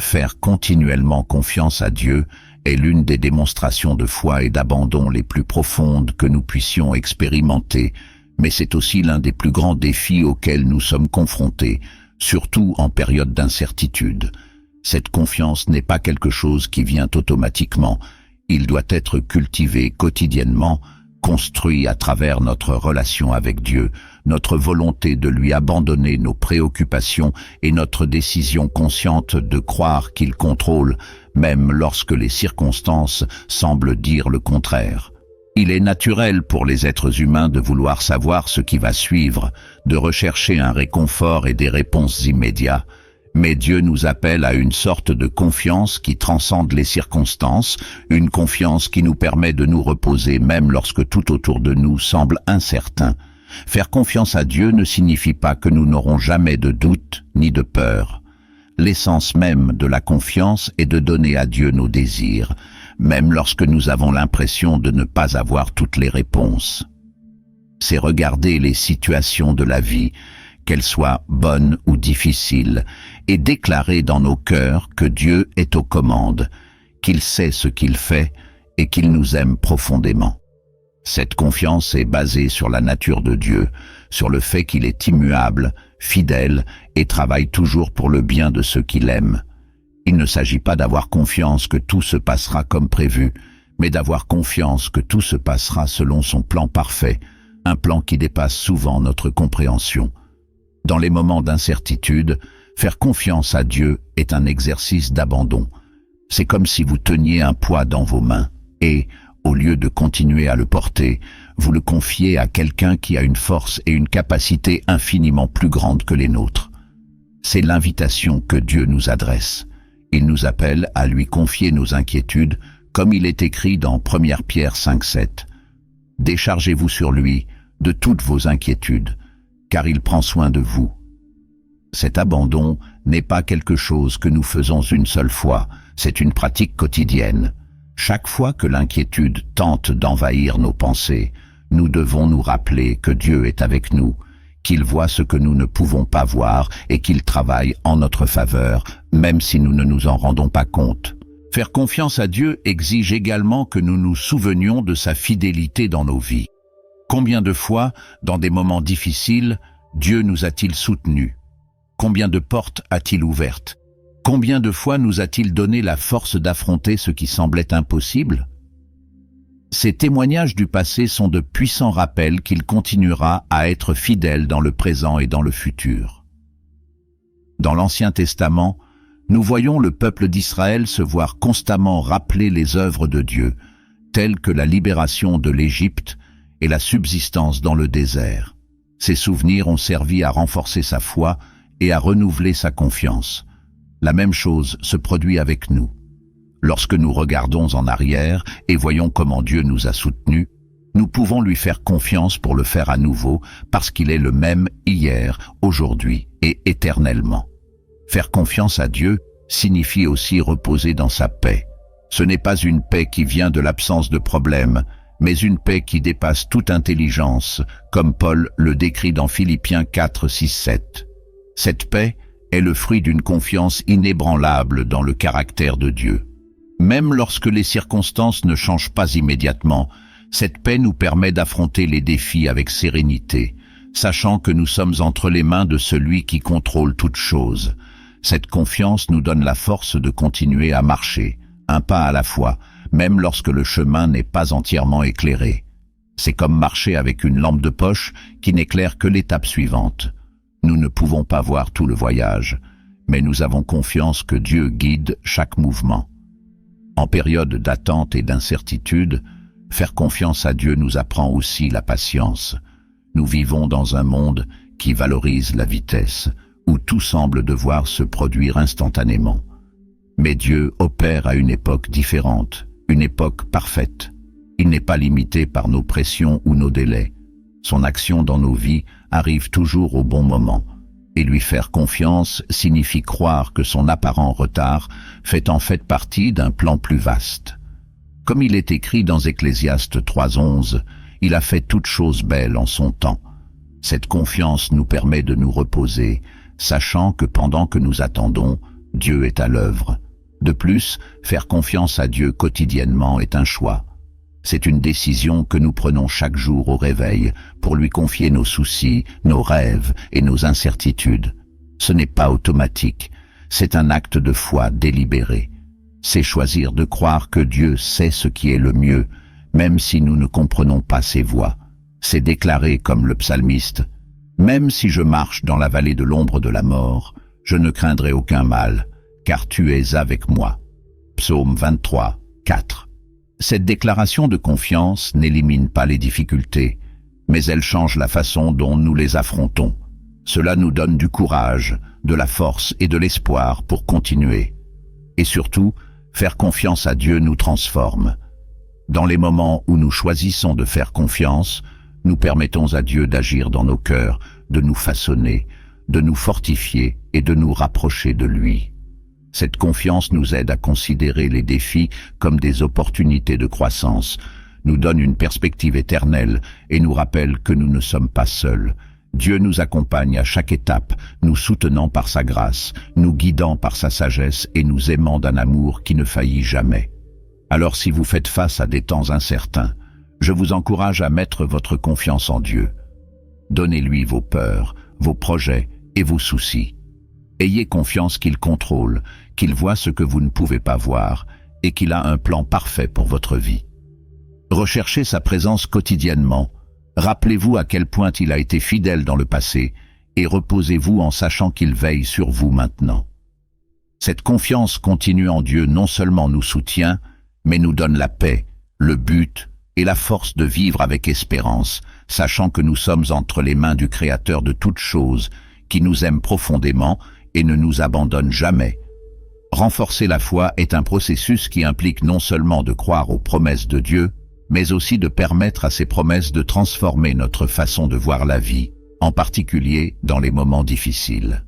Faire continuellement confiance à Dieu est l'une des démonstrations de foi et d'abandon les plus profondes que nous puissions expérimenter, mais c'est aussi l'un des plus grands défis auxquels nous sommes confrontés, surtout en période d'incertitude. Cette confiance n'est pas quelque chose qui vient automatiquement, il doit être cultivé quotidiennement, construit à travers notre relation avec Dieu, notre volonté de lui abandonner nos préoccupations et notre décision consciente de croire qu'il contrôle, même lorsque les circonstances semblent dire le contraire. Il est naturel pour les êtres humains de vouloir savoir ce qui va suivre, de rechercher un réconfort et des réponses immédiates, mais Dieu nous appelle à une sorte de confiance qui transcende les circonstances, une confiance qui nous permet de nous reposer même lorsque tout autour de nous semble incertain. Faire confiance à Dieu ne signifie pas que nous n'aurons jamais de doute ni de peur. L'essence même de la confiance est de donner à Dieu nos désirs, même lorsque nous avons l'impression de ne pas avoir toutes les réponses. C'est regarder les situations de la vie, qu'elles soient bonnes ou difficiles, et déclarer dans nos cœurs que Dieu est aux commandes, qu'il sait ce qu'il fait et qu'il nous aime profondément. Cette confiance est basée sur la nature de Dieu, sur le fait qu'il est immuable, fidèle et travaille toujours pour le bien de ceux qui l'aiment. Il ne s'agit pas d'avoir confiance que tout se passera comme prévu, mais d'avoir confiance que tout se passera selon son plan parfait, un plan qui dépasse souvent notre compréhension. Dans les moments d'incertitude, faire confiance à Dieu est un exercice d'abandon. C'est comme si vous teniez un poids dans vos mains et, au lieu de continuer à le porter, vous le confiez à quelqu'un qui a une force et une capacité infiniment plus grandes que les nôtres. C'est l'invitation que Dieu nous adresse. Il nous appelle à lui confier nos inquiétudes, comme il est écrit dans 1 Pierre 5,7. « Déchargez-vous sur lui de toutes vos inquiétudes, car il prend soin de vous. » Cet abandon n'est pas quelque chose que nous faisons une seule fois, c'est une pratique quotidienne. Chaque fois que l'inquiétude tente d'envahir nos pensées, nous devons nous rappeler que Dieu est avec nous, qu'il voit ce que nous ne pouvons pas voir et qu'il travaille en notre faveur, même si nous ne nous en rendons pas compte. Faire confiance à Dieu exige également que nous nous souvenions de sa fidélité dans nos vies. Combien de fois, dans des moments difficiles, Dieu nous a-t-il soutenus? Combien de portes a-t-il ouvertes? Combien de fois nous a-t-il donné la force d'affronter ce qui semblait impossible? Ces témoignages du passé sont de puissants rappels qu'il continuera à être fidèle dans le présent et dans le futur. Dans l'Ancien Testament, nous voyons le peuple d'Israël se voir constamment rappeler les œuvres de Dieu, telles que la libération de l'Égypte et la subsistance dans le désert. Ces souvenirs ont servi à renforcer sa foi et à renouveler sa confiance. La même chose se produit avec nous. Lorsque nous regardons en arrière et voyons comment Dieu nous a soutenus, nous pouvons lui faire confiance pour le faire à nouveau parce qu'il est le même hier, aujourd'hui et éternellement. Faire confiance à Dieu signifie aussi reposer dans sa paix. Ce n'est pas une paix qui vient de l'absence de problèmes, mais une paix qui dépasse toute intelligence, comme Paul le décrit dans Philippiens 4, 6, 7. Cette paix est le fruit d'une confiance inébranlable dans le caractère de Dieu. Même lorsque les circonstances ne changent pas immédiatement, cette paix nous permet d'affronter les défis avec sérénité, sachant que nous sommes entre les mains de celui qui contrôle toutes choses. Cette confiance nous donne la force de continuer à marcher, un pas à la fois, même lorsque le chemin n'est pas entièrement éclairé. C'est comme marcher avec une lampe de poche qui n'éclaire que l'étape suivante. Nous ne pouvons pas voir tout le voyage, mais nous avons confiance que Dieu guide chaque mouvement. En période d'attente et d'incertitude, faire confiance à Dieu nous apprend aussi la patience. Nous vivons dans un monde qui valorise la vitesse, où tout semble devoir se produire instantanément. Mais Dieu opère à une époque différente, une époque parfaite. Il n'est pas limité par nos pressions ou nos délais. Son action dans nos vies arrive toujours au bon moment. Et lui faire confiance signifie croire que son apparent retard fait en fait partie d'un plan plus vaste. Comme il est écrit dans Ecclésiaste 3,11, il a fait toutes choses belles en son temps. Cette confiance nous permet de nous reposer, sachant que pendant que nous attendons, Dieu est à l'œuvre. De plus, faire confiance à Dieu quotidiennement est un choix. C'est une décision que nous prenons chaque jour au réveil pour lui confier nos soucis, nos rêves et nos incertitudes. Ce n'est pas automatique, c'est un acte de foi délibéré. C'est choisir de croire que Dieu sait ce qui est le mieux, même si nous ne comprenons pas ses voies. C'est déclarer comme le psalmiste « Même si je marche dans la vallée de l'ombre de la mort, je ne craindrai aucun mal, car tu es avec moi. » Psaume 23, 4. Cette déclaration de confiance n'élimine pas les difficultés, mais elle change la façon dont nous les affrontons. Cela nous donne du courage, de la force et de l'espoir pour continuer. Et surtout, faire confiance à Dieu nous transforme. Dans les moments où nous choisissons de faire confiance, nous permettons à Dieu d'agir dans nos cœurs, de nous façonner, de nous fortifier et de nous rapprocher de lui. Cette confiance nous aide à considérer les défis comme des opportunités de croissance, nous donne une perspective éternelle et nous rappelle que nous ne sommes pas seuls, Dieu nous accompagne à chaque étape, nous soutenant par sa grâce, nous guidant par sa sagesse et nous aimant d'un amour qui ne faillit jamais. Alors si vous faites face à des temps incertains, je vous encourage à mettre votre confiance en Dieu. Donnez-lui vos peurs, vos projets et vos soucis. Ayez confiance qu'il contrôle, qu'il voit ce que vous ne pouvez pas voir et qu'il a un plan parfait pour votre vie. Recherchez sa présence quotidiennement. Rappelez-vous à quel point il a été fidèle dans le passé et reposez-vous en sachant qu'il veille sur vous maintenant. Cette confiance continue en Dieu non seulement nous soutient, mais nous donne la paix, le but et la force de vivre avec espérance, sachant que nous sommes entre les mains du Créateur de toutes choses, qui nous aime profondément et ne nous abandonne jamais. Renforcer la foi est un processus qui implique non seulement de croire aux promesses de Dieu, mais aussi de permettre à ces promesses de transformer notre façon de voir la vie, en particulier dans les moments difficiles.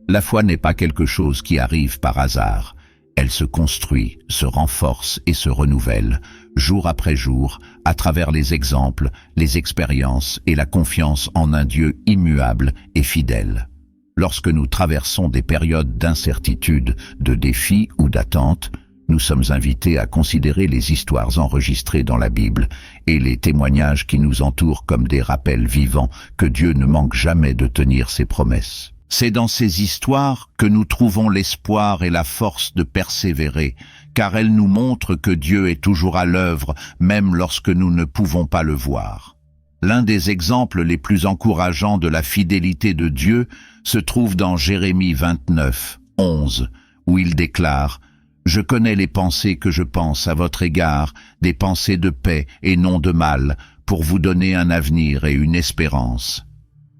La foi n'est pas quelque chose qui arrive par hasard. Elle se construit, se renforce et se renouvelle, jour après jour, à travers les exemples, les expériences et la confiance en un Dieu immuable et fidèle. Lorsque nous traversons des périodes d'incertitude, de défis ou d'attente, nous sommes invités à considérer les histoires enregistrées dans la Bible et les témoignages qui nous entourent comme des rappels vivants que Dieu ne manque jamais de tenir ses promesses. C'est dans ces histoires que nous trouvons l'espoir et la force de persévérer, car elles nous montrent que Dieu est toujours à l'œuvre, même lorsque nous ne pouvons pas le voir. L'un des exemples les plus encourageants de la fidélité de Dieu se trouve dans Jérémie 29, 11, où il déclare « Je connais les pensées que je pense à votre égard, des pensées de paix et non de mal, pour vous donner un avenir et une espérance. »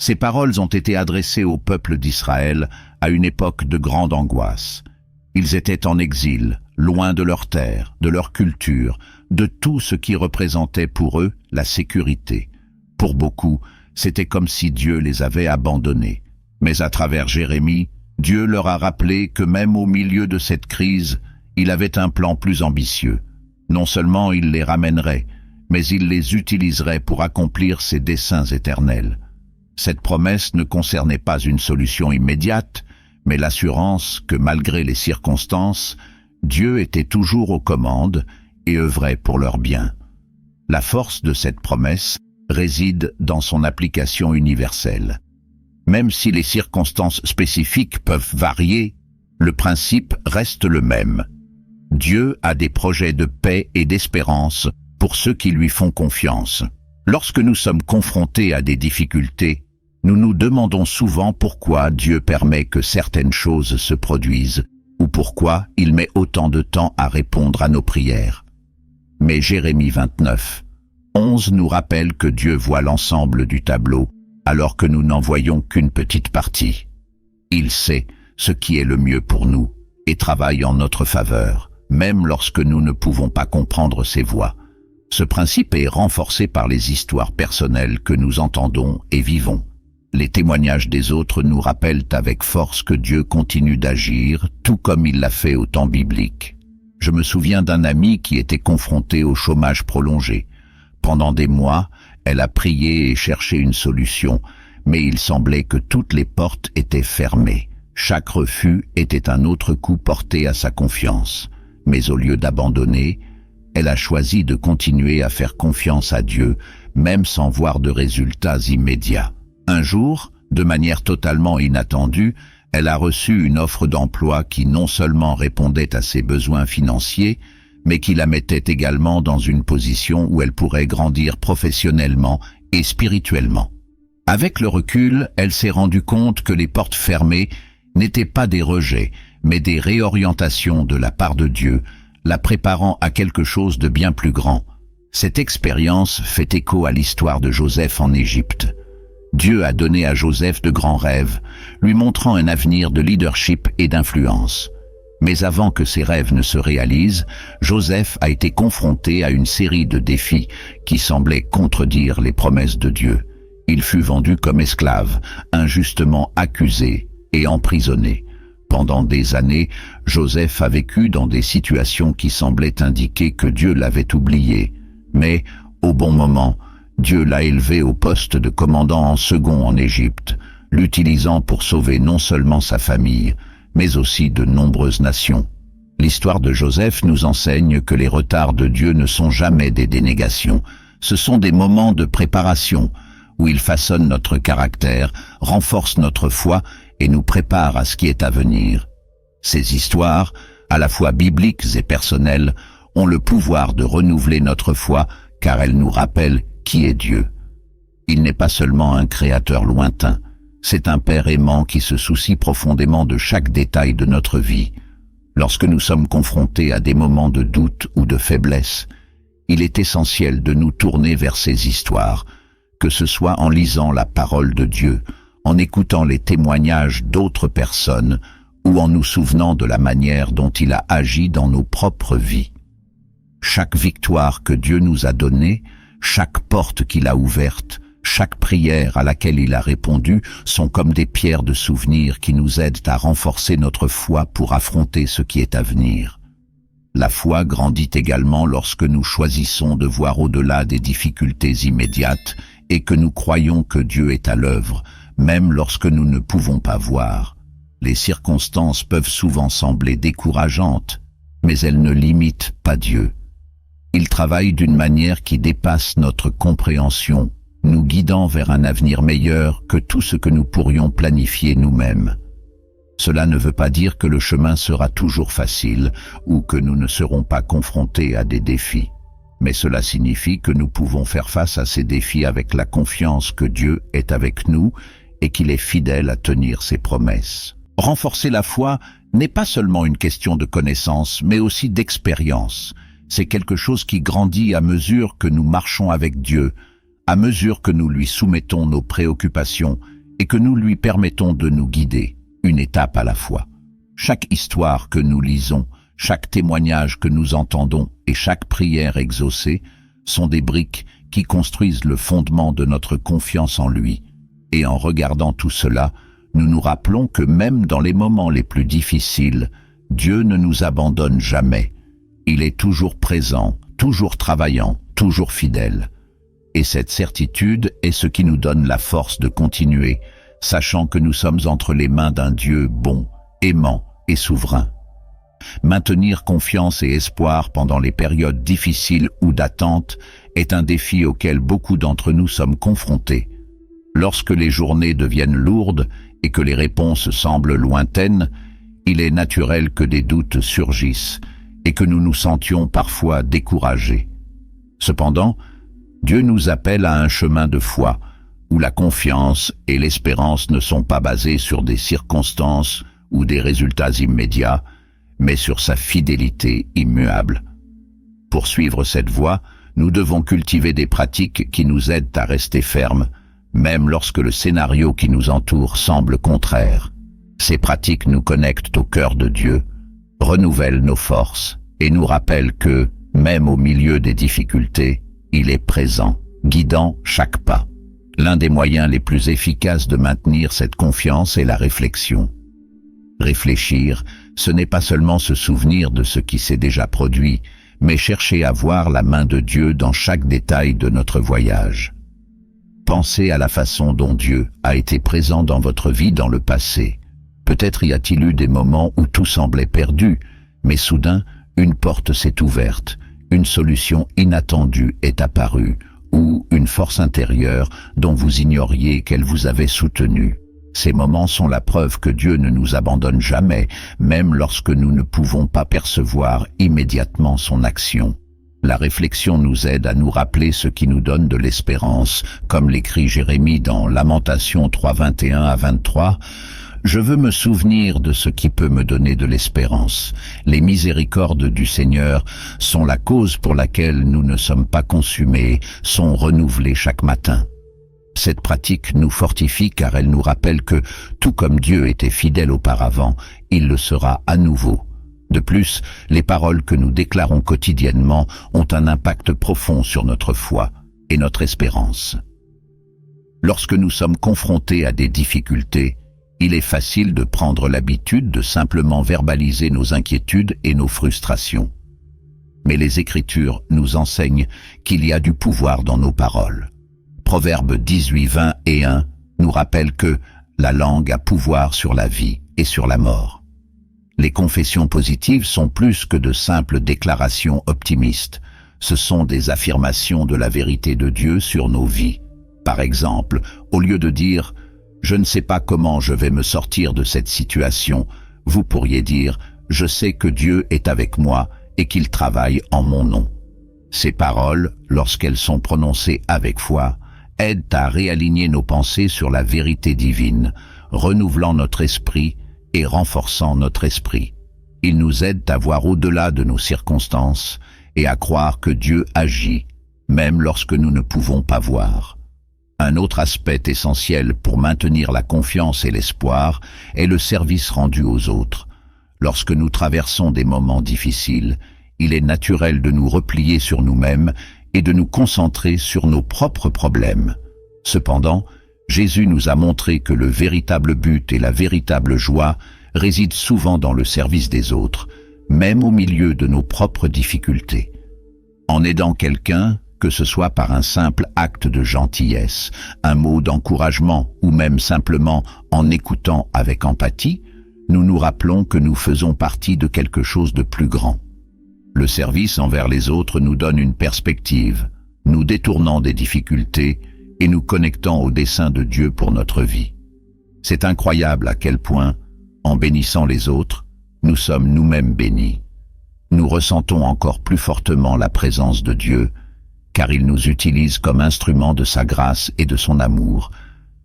Ces paroles ont été adressées au peuple d'Israël à une époque de grande angoisse. Ils étaient en exil, loin de leur terre, de leur culture, de tout ce qui représentait pour eux la sécurité. Pour beaucoup, c'était comme si Dieu les avait abandonnés. Mais à travers Jérémie, Dieu leur a rappelé que même au milieu de cette crise, il avait un plan plus ambitieux. Non seulement il les ramènerait, mais il les utiliserait pour accomplir ses desseins éternels. Cette promesse ne concernait pas une solution immédiate, mais l'assurance que malgré les circonstances, Dieu était toujours aux commandes et œuvrait pour leur bien. La force de cette promesse réside dans son application universelle. Même si les circonstances spécifiques peuvent varier, le principe reste le même. Dieu a des projets de paix et d'espérance pour ceux qui lui font confiance. Lorsque nous sommes confrontés à des difficultés, nous nous demandons souvent pourquoi Dieu permet que certaines choses se produisent ou pourquoi il met autant de temps à répondre à nos prières. Mais Jérémie 29, 11 nous rappelle que Dieu voit l'ensemble du tableau alors que nous n'en voyons qu'une petite partie. Il sait ce qui est le mieux pour nous et travaille en notre faveur, même lorsque nous ne pouvons pas comprendre ses voies. Ce principe est renforcé par les histoires personnelles que nous entendons et vivons. Les témoignages des autres nous rappellent avec force que Dieu continue d'agir, tout comme il l'a fait au temps biblique. Je me souviens d'un ami qui était confronté au chômage prolongé. Pendant des mois, elle a prié et cherché une solution, mais il semblait que toutes les portes étaient fermées. Chaque refus était un autre coup porté à sa confiance. Mais au lieu d'abandonner, elle a choisi de continuer à faire confiance à Dieu, même sans voir de résultats immédiats. Un jour, de manière totalement inattendue, elle a reçu une offre d'emploi qui non seulement répondait à ses besoins financiers, mais qui la mettait également dans une position où elle pourrait grandir professionnellement et spirituellement. Avec le recul, elle s'est rendue compte que les portes fermées n'étaient pas des rejets, mais des réorientations de la part de Dieu, la préparant à quelque chose de bien plus grand. Cette expérience fait écho à l'histoire de Joseph en Égypte. Dieu a donné à Joseph de grands rêves, lui montrant un avenir de leadership et d'influence. Mais avant que ces rêves ne se réalisent, Joseph a été confronté à une série de défis qui semblaient contredire les promesses de Dieu. Il fut vendu comme esclave, injustement accusé et emprisonné. Pendant des années, Joseph a vécu dans des situations qui semblaient indiquer que Dieu l'avait oublié. Mais, au bon moment, Dieu l'a élevé au poste de commandant en second en Égypte, l'utilisant pour sauver non seulement sa famille, mais aussi de nombreuses nations. L'histoire de Joseph nous enseigne que les retards de Dieu ne sont jamais des dénégations, ce sont des moments de préparation, où il façonne notre caractère, renforce notre foi et nous prépare à ce qui est à venir. Ces histoires, à la fois bibliques et personnelles, ont le pouvoir de renouveler notre foi car elles nous rappellent qui est Dieu. Il n'est pas seulement un créateur lointain, c'est un Père aimant qui se soucie profondément de chaque détail de notre vie. Lorsque nous sommes confrontés à des moments de doute ou de faiblesse, il est essentiel de nous tourner vers ces histoires, que ce soit en lisant la parole de Dieu, en écoutant les témoignages d'autres personnes ou en nous souvenant de la manière dont il a agi dans nos propres vies. Chaque victoire que Dieu nous a donnée, chaque porte qu'il a ouverte, chaque prière à laquelle il a répondu sont comme des pierres de souvenir qui nous aident à renforcer notre foi pour affronter ce qui est à venir. La foi grandit également lorsque nous choisissons de voir au-delà des difficultés immédiates et que nous croyons que Dieu est à l'œuvre, même lorsque nous ne pouvons pas voir. Les circonstances peuvent souvent sembler décourageantes, mais elles ne limitent pas Dieu. Il travaille d'une manière qui dépasse notre compréhension, nous guidant vers un avenir meilleur que tout ce que nous pourrions planifier nous-mêmes. Cela ne veut pas dire que le chemin sera toujours facile ou que nous ne serons pas confrontés à des défis. Mais cela signifie que nous pouvons faire face à ces défis avec la confiance que Dieu est avec nous et qu'il est fidèle à tenir ses promesses. Renforcer la foi n'est pas seulement une question de connaissance, mais aussi d'expérience. C'est quelque chose qui grandit à mesure que nous marchons avec Dieu, à mesure que nous lui soumettons nos préoccupations et que nous lui permettons de nous guider, une étape à la fois. Chaque histoire que nous lisons, chaque témoignage que nous entendons et chaque prière exaucée sont des briques qui construisent le fondement de notre confiance en lui. Et en regardant tout cela, nous nous rappelons que même dans les moments les plus difficiles, Dieu ne nous abandonne jamais. Il est toujours présent, toujours travaillant, toujours fidèle. Et cette certitude est ce qui nous donne la force de continuer, sachant que nous sommes entre les mains d'un Dieu bon, aimant et souverain. Maintenir confiance et espoir pendant les périodes difficiles ou d'attente est un défi auquel beaucoup d'entre nous sommes confrontés. Lorsque les journées deviennent lourdes et que les réponses semblent lointaines, il est naturel que des doutes surgissent et que nous nous sentions parfois découragés. Cependant, Dieu nous appelle à un chemin de foi, où la confiance et l'espérance ne sont pas basées sur des circonstances ou des résultats immédiats, mais sur sa fidélité immuable. Pour suivre cette voie, nous devons cultiver des pratiques qui nous aident à rester fermes, même lorsque le scénario qui nous entoure semble contraire. Ces pratiques nous connectent au cœur de Dieu, renouvellent nos forces et nous rappellent que, même au milieu des difficultés, il est présent, guidant chaque pas. L'un des moyens les plus efficaces de maintenir cette confiance est la réflexion. Réfléchir, ce n'est pas seulement se souvenir de ce qui s'est déjà produit, mais chercher à voir la main de Dieu dans chaque détail de notre voyage. Pensez à la façon dont Dieu a été présent dans votre vie dans le passé. Peut-être y a-t-il eu des moments où tout semblait perdu, mais soudain, une porte s'est ouverte, une solution inattendue est apparue, ou une force intérieure dont vous ignoriez qu'elle vous avait soutenu. Ces moments sont la preuve que Dieu ne nous abandonne jamais, même lorsque nous ne pouvons pas percevoir immédiatement son action. La réflexion nous aide à nous rappeler ce qui nous donne de l'espérance, comme l'écrit Jérémie dans Lamentations 3, 21 à 23. « Je veux me souvenir de ce qui peut me donner de l'espérance. Les miséricordes du Seigneur sont la cause pour laquelle nous ne sommes pas consumés, sont renouvelées chaque matin. » Cette pratique nous fortifie car elle nous rappelle que, tout comme Dieu était fidèle auparavant, il le sera à nouveau. De plus, les paroles que nous déclarons quotidiennement ont un impact profond sur notre foi et notre espérance. Lorsque nous sommes confrontés à des difficultés, il est facile de prendre l'habitude de simplement verbaliser nos inquiétudes et nos frustrations. Mais les Écritures nous enseignent qu'il y a du pouvoir dans nos paroles. Proverbe 18, 20 et 1 nous rappelle que la langue a pouvoir sur la vie et sur la mort. Les confessions positives sont plus que de simples déclarations optimistes. Ce sont des affirmations de la vérité de Dieu sur nos vies. Par exemple, au lieu de dire « Je ne sais pas comment je vais me sortir de cette situation », vous pourriez dire « Je sais que Dieu est avec moi et qu'il travaille en mon nom ». Ces paroles, lorsqu'elles sont prononcées avec foi, aident à réaligner nos pensées sur la vérité divine, renouvelant notre esprit et renforçant notre esprit. Ils nous aident à voir au-delà de nos circonstances et à croire que Dieu agit, même lorsque nous ne pouvons pas voir. Un autre aspect essentiel pour maintenir la confiance et l'espoir est le service rendu aux autres. Lorsque nous traversons des moments difficiles, il est naturel de nous replier sur nous-mêmes et de nous concentrer sur nos propres problèmes. Cependant, Jésus nous a montré que le véritable but et la véritable joie résident souvent dans le service des autres, même au milieu de nos propres difficultés. En aidant quelqu'un, que ce soit par un simple acte de gentillesse, un mot d'encouragement ou même simplement en écoutant avec empathie, nous nous rappelons que nous faisons partie de quelque chose de plus grand. Le service envers les autres nous donne une perspective, nous détournant des difficultés et nous connectant au dessein de Dieu pour notre vie. C'est incroyable à quel point, en bénissant les autres, nous sommes nous-mêmes bénis. Nous ressentons encore plus fortement la présence de Dieu, car il nous utilise comme instrument de sa grâce et de son amour.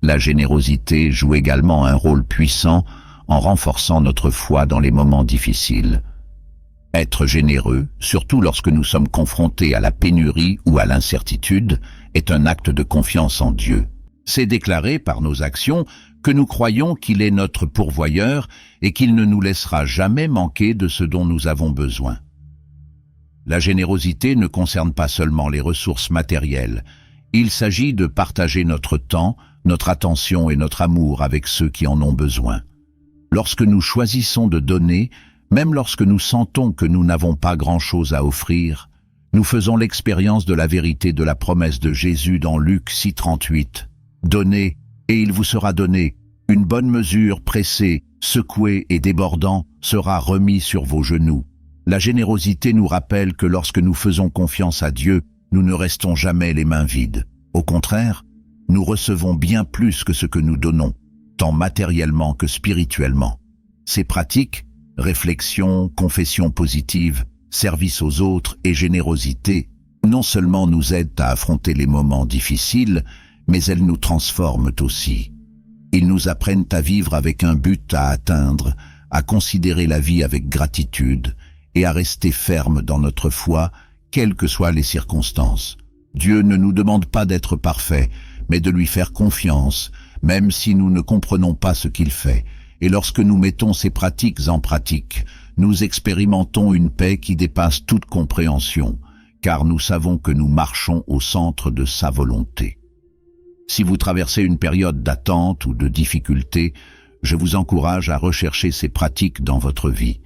La générosité joue également un rôle puissant en renforçant notre foi dans les moments difficiles. Être généreux, surtout lorsque nous sommes confrontés à la pénurie ou à l'incertitude, est un acte de confiance en Dieu. C'est déclarer par nos actions que nous croyons qu'il est notre pourvoyeur et qu'il ne nous laissera jamais manquer de ce dont nous avons besoin. La générosité ne concerne pas seulement les ressources matérielles. Il s'agit de partager notre temps, notre attention et notre amour avec ceux qui en ont besoin. Lorsque nous choisissons de donner, même lorsque nous sentons que nous n'avons pas grand-chose à offrir, nous faisons l'expérience de la vérité de la promesse de Jésus dans Luc 6,38. « Donnez, et il vous sera donné. Une bonne mesure, pressée, secouée et débordant, sera remis sur vos genoux. » La générosité nous rappelle que lorsque nous faisons confiance à Dieu, nous ne restons jamais les mains vides. Au contraire, nous recevons bien plus que ce que nous donnons, tant matériellement que spirituellement. Ces pratiques, réflexion, confession positive, service aux autres et générosité, non seulement nous aident à affronter les moments difficiles, mais elles nous transforment aussi. Ils nous apprennent à vivre avec un but à atteindre, à considérer la vie avec gratitude et à rester ferme dans notre foi, quelles que soient les circonstances. Dieu ne nous demande pas d'être parfaits, mais de lui faire confiance, même si nous ne comprenons pas ce qu'il fait. Et lorsque nous mettons ces pratiques en pratique, nous expérimentons une paix qui dépasse toute compréhension, car nous savons que nous marchons au centre de sa volonté. Si vous traversez une période d'attente ou de difficulté, je vous encourage à rechercher ces pratiques dans votre vie.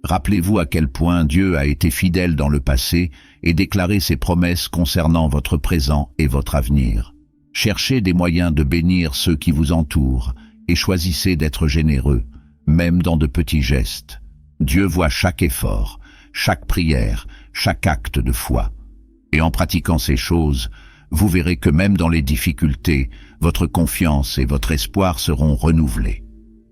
Rappelez-vous à quel point Dieu a été fidèle dans le passé et déclaré ses promesses concernant votre présent et votre avenir. Cherchez des moyens de bénir ceux qui vous entourent et choisissez d'être généreux, même dans de petits gestes. Dieu voit chaque effort, chaque prière, chaque acte de foi. Et en pratiquant ces choses, vous verrez que même dans les difficultés, votre confiance et votre espoir seront renouvelés.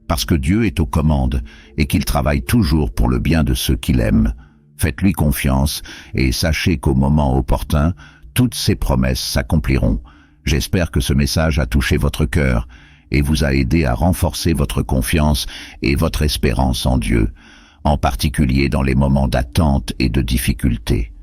Parce que Dieu est aux commandes et qu'il travaille toujours pour le bien de ceux qu'il aime, faites-lui confiance et sachez qu'au moment opportun, toutes ses promesses s'accompliront. J'espère que ce message a touché votre cœur et vous a aidé à renforcer votre confiance et votre espérance en Dieu, en particulier dans les moments d'attente et de difficulté.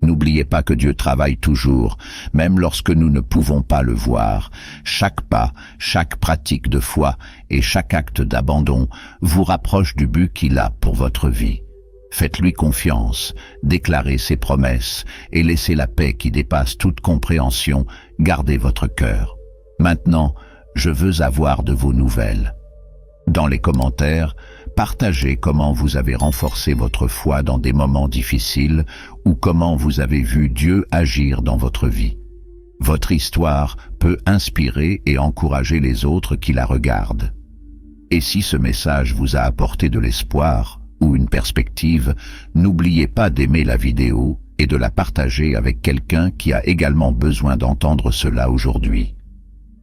N'oubliez pas que Dieu travaille toujours, même lorsque nous ne pouvons pas le voir. Chaque pas, chaque pratique de foi et chaque acte d'abandon vous rapproche du but qu'il a pour votre vie. Faites-lui confiance, déclarez ses promesses et laissez la paix qui dépasse toute compréhension garder votre cœur. Maintenant, je veux avoir de vos nouvelles. Dans les commentaires, partagez comment vous avez renforcé votre foi dans des moments difficiles ou comment vous avez vu Dieu agir dans votre vie. Votre histoire peut inspirer et encourager les autres qui la regardent. Et si ce message vous a apporté de l'espoir ou une perspective, n'oubliez pas d'aimer la vidéo et de la partager avec quelqu'un qui a également besoin d'entendre cela aujourd'hui.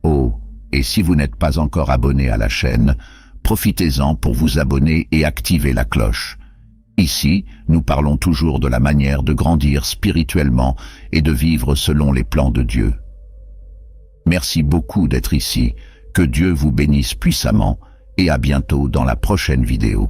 Oh, et si vous n'êtes pas encore abonné à la chaîne, profitez-en pour vous abonner et activer la cloche. Ici, nous parlons toujours de la manière de grandir spirituellement et de vivre selon les plans de Dieu. Merci beaucoup d'être ici, que Dieu vous bénisse puissamment et à bientôt dans la prochaine vidéo.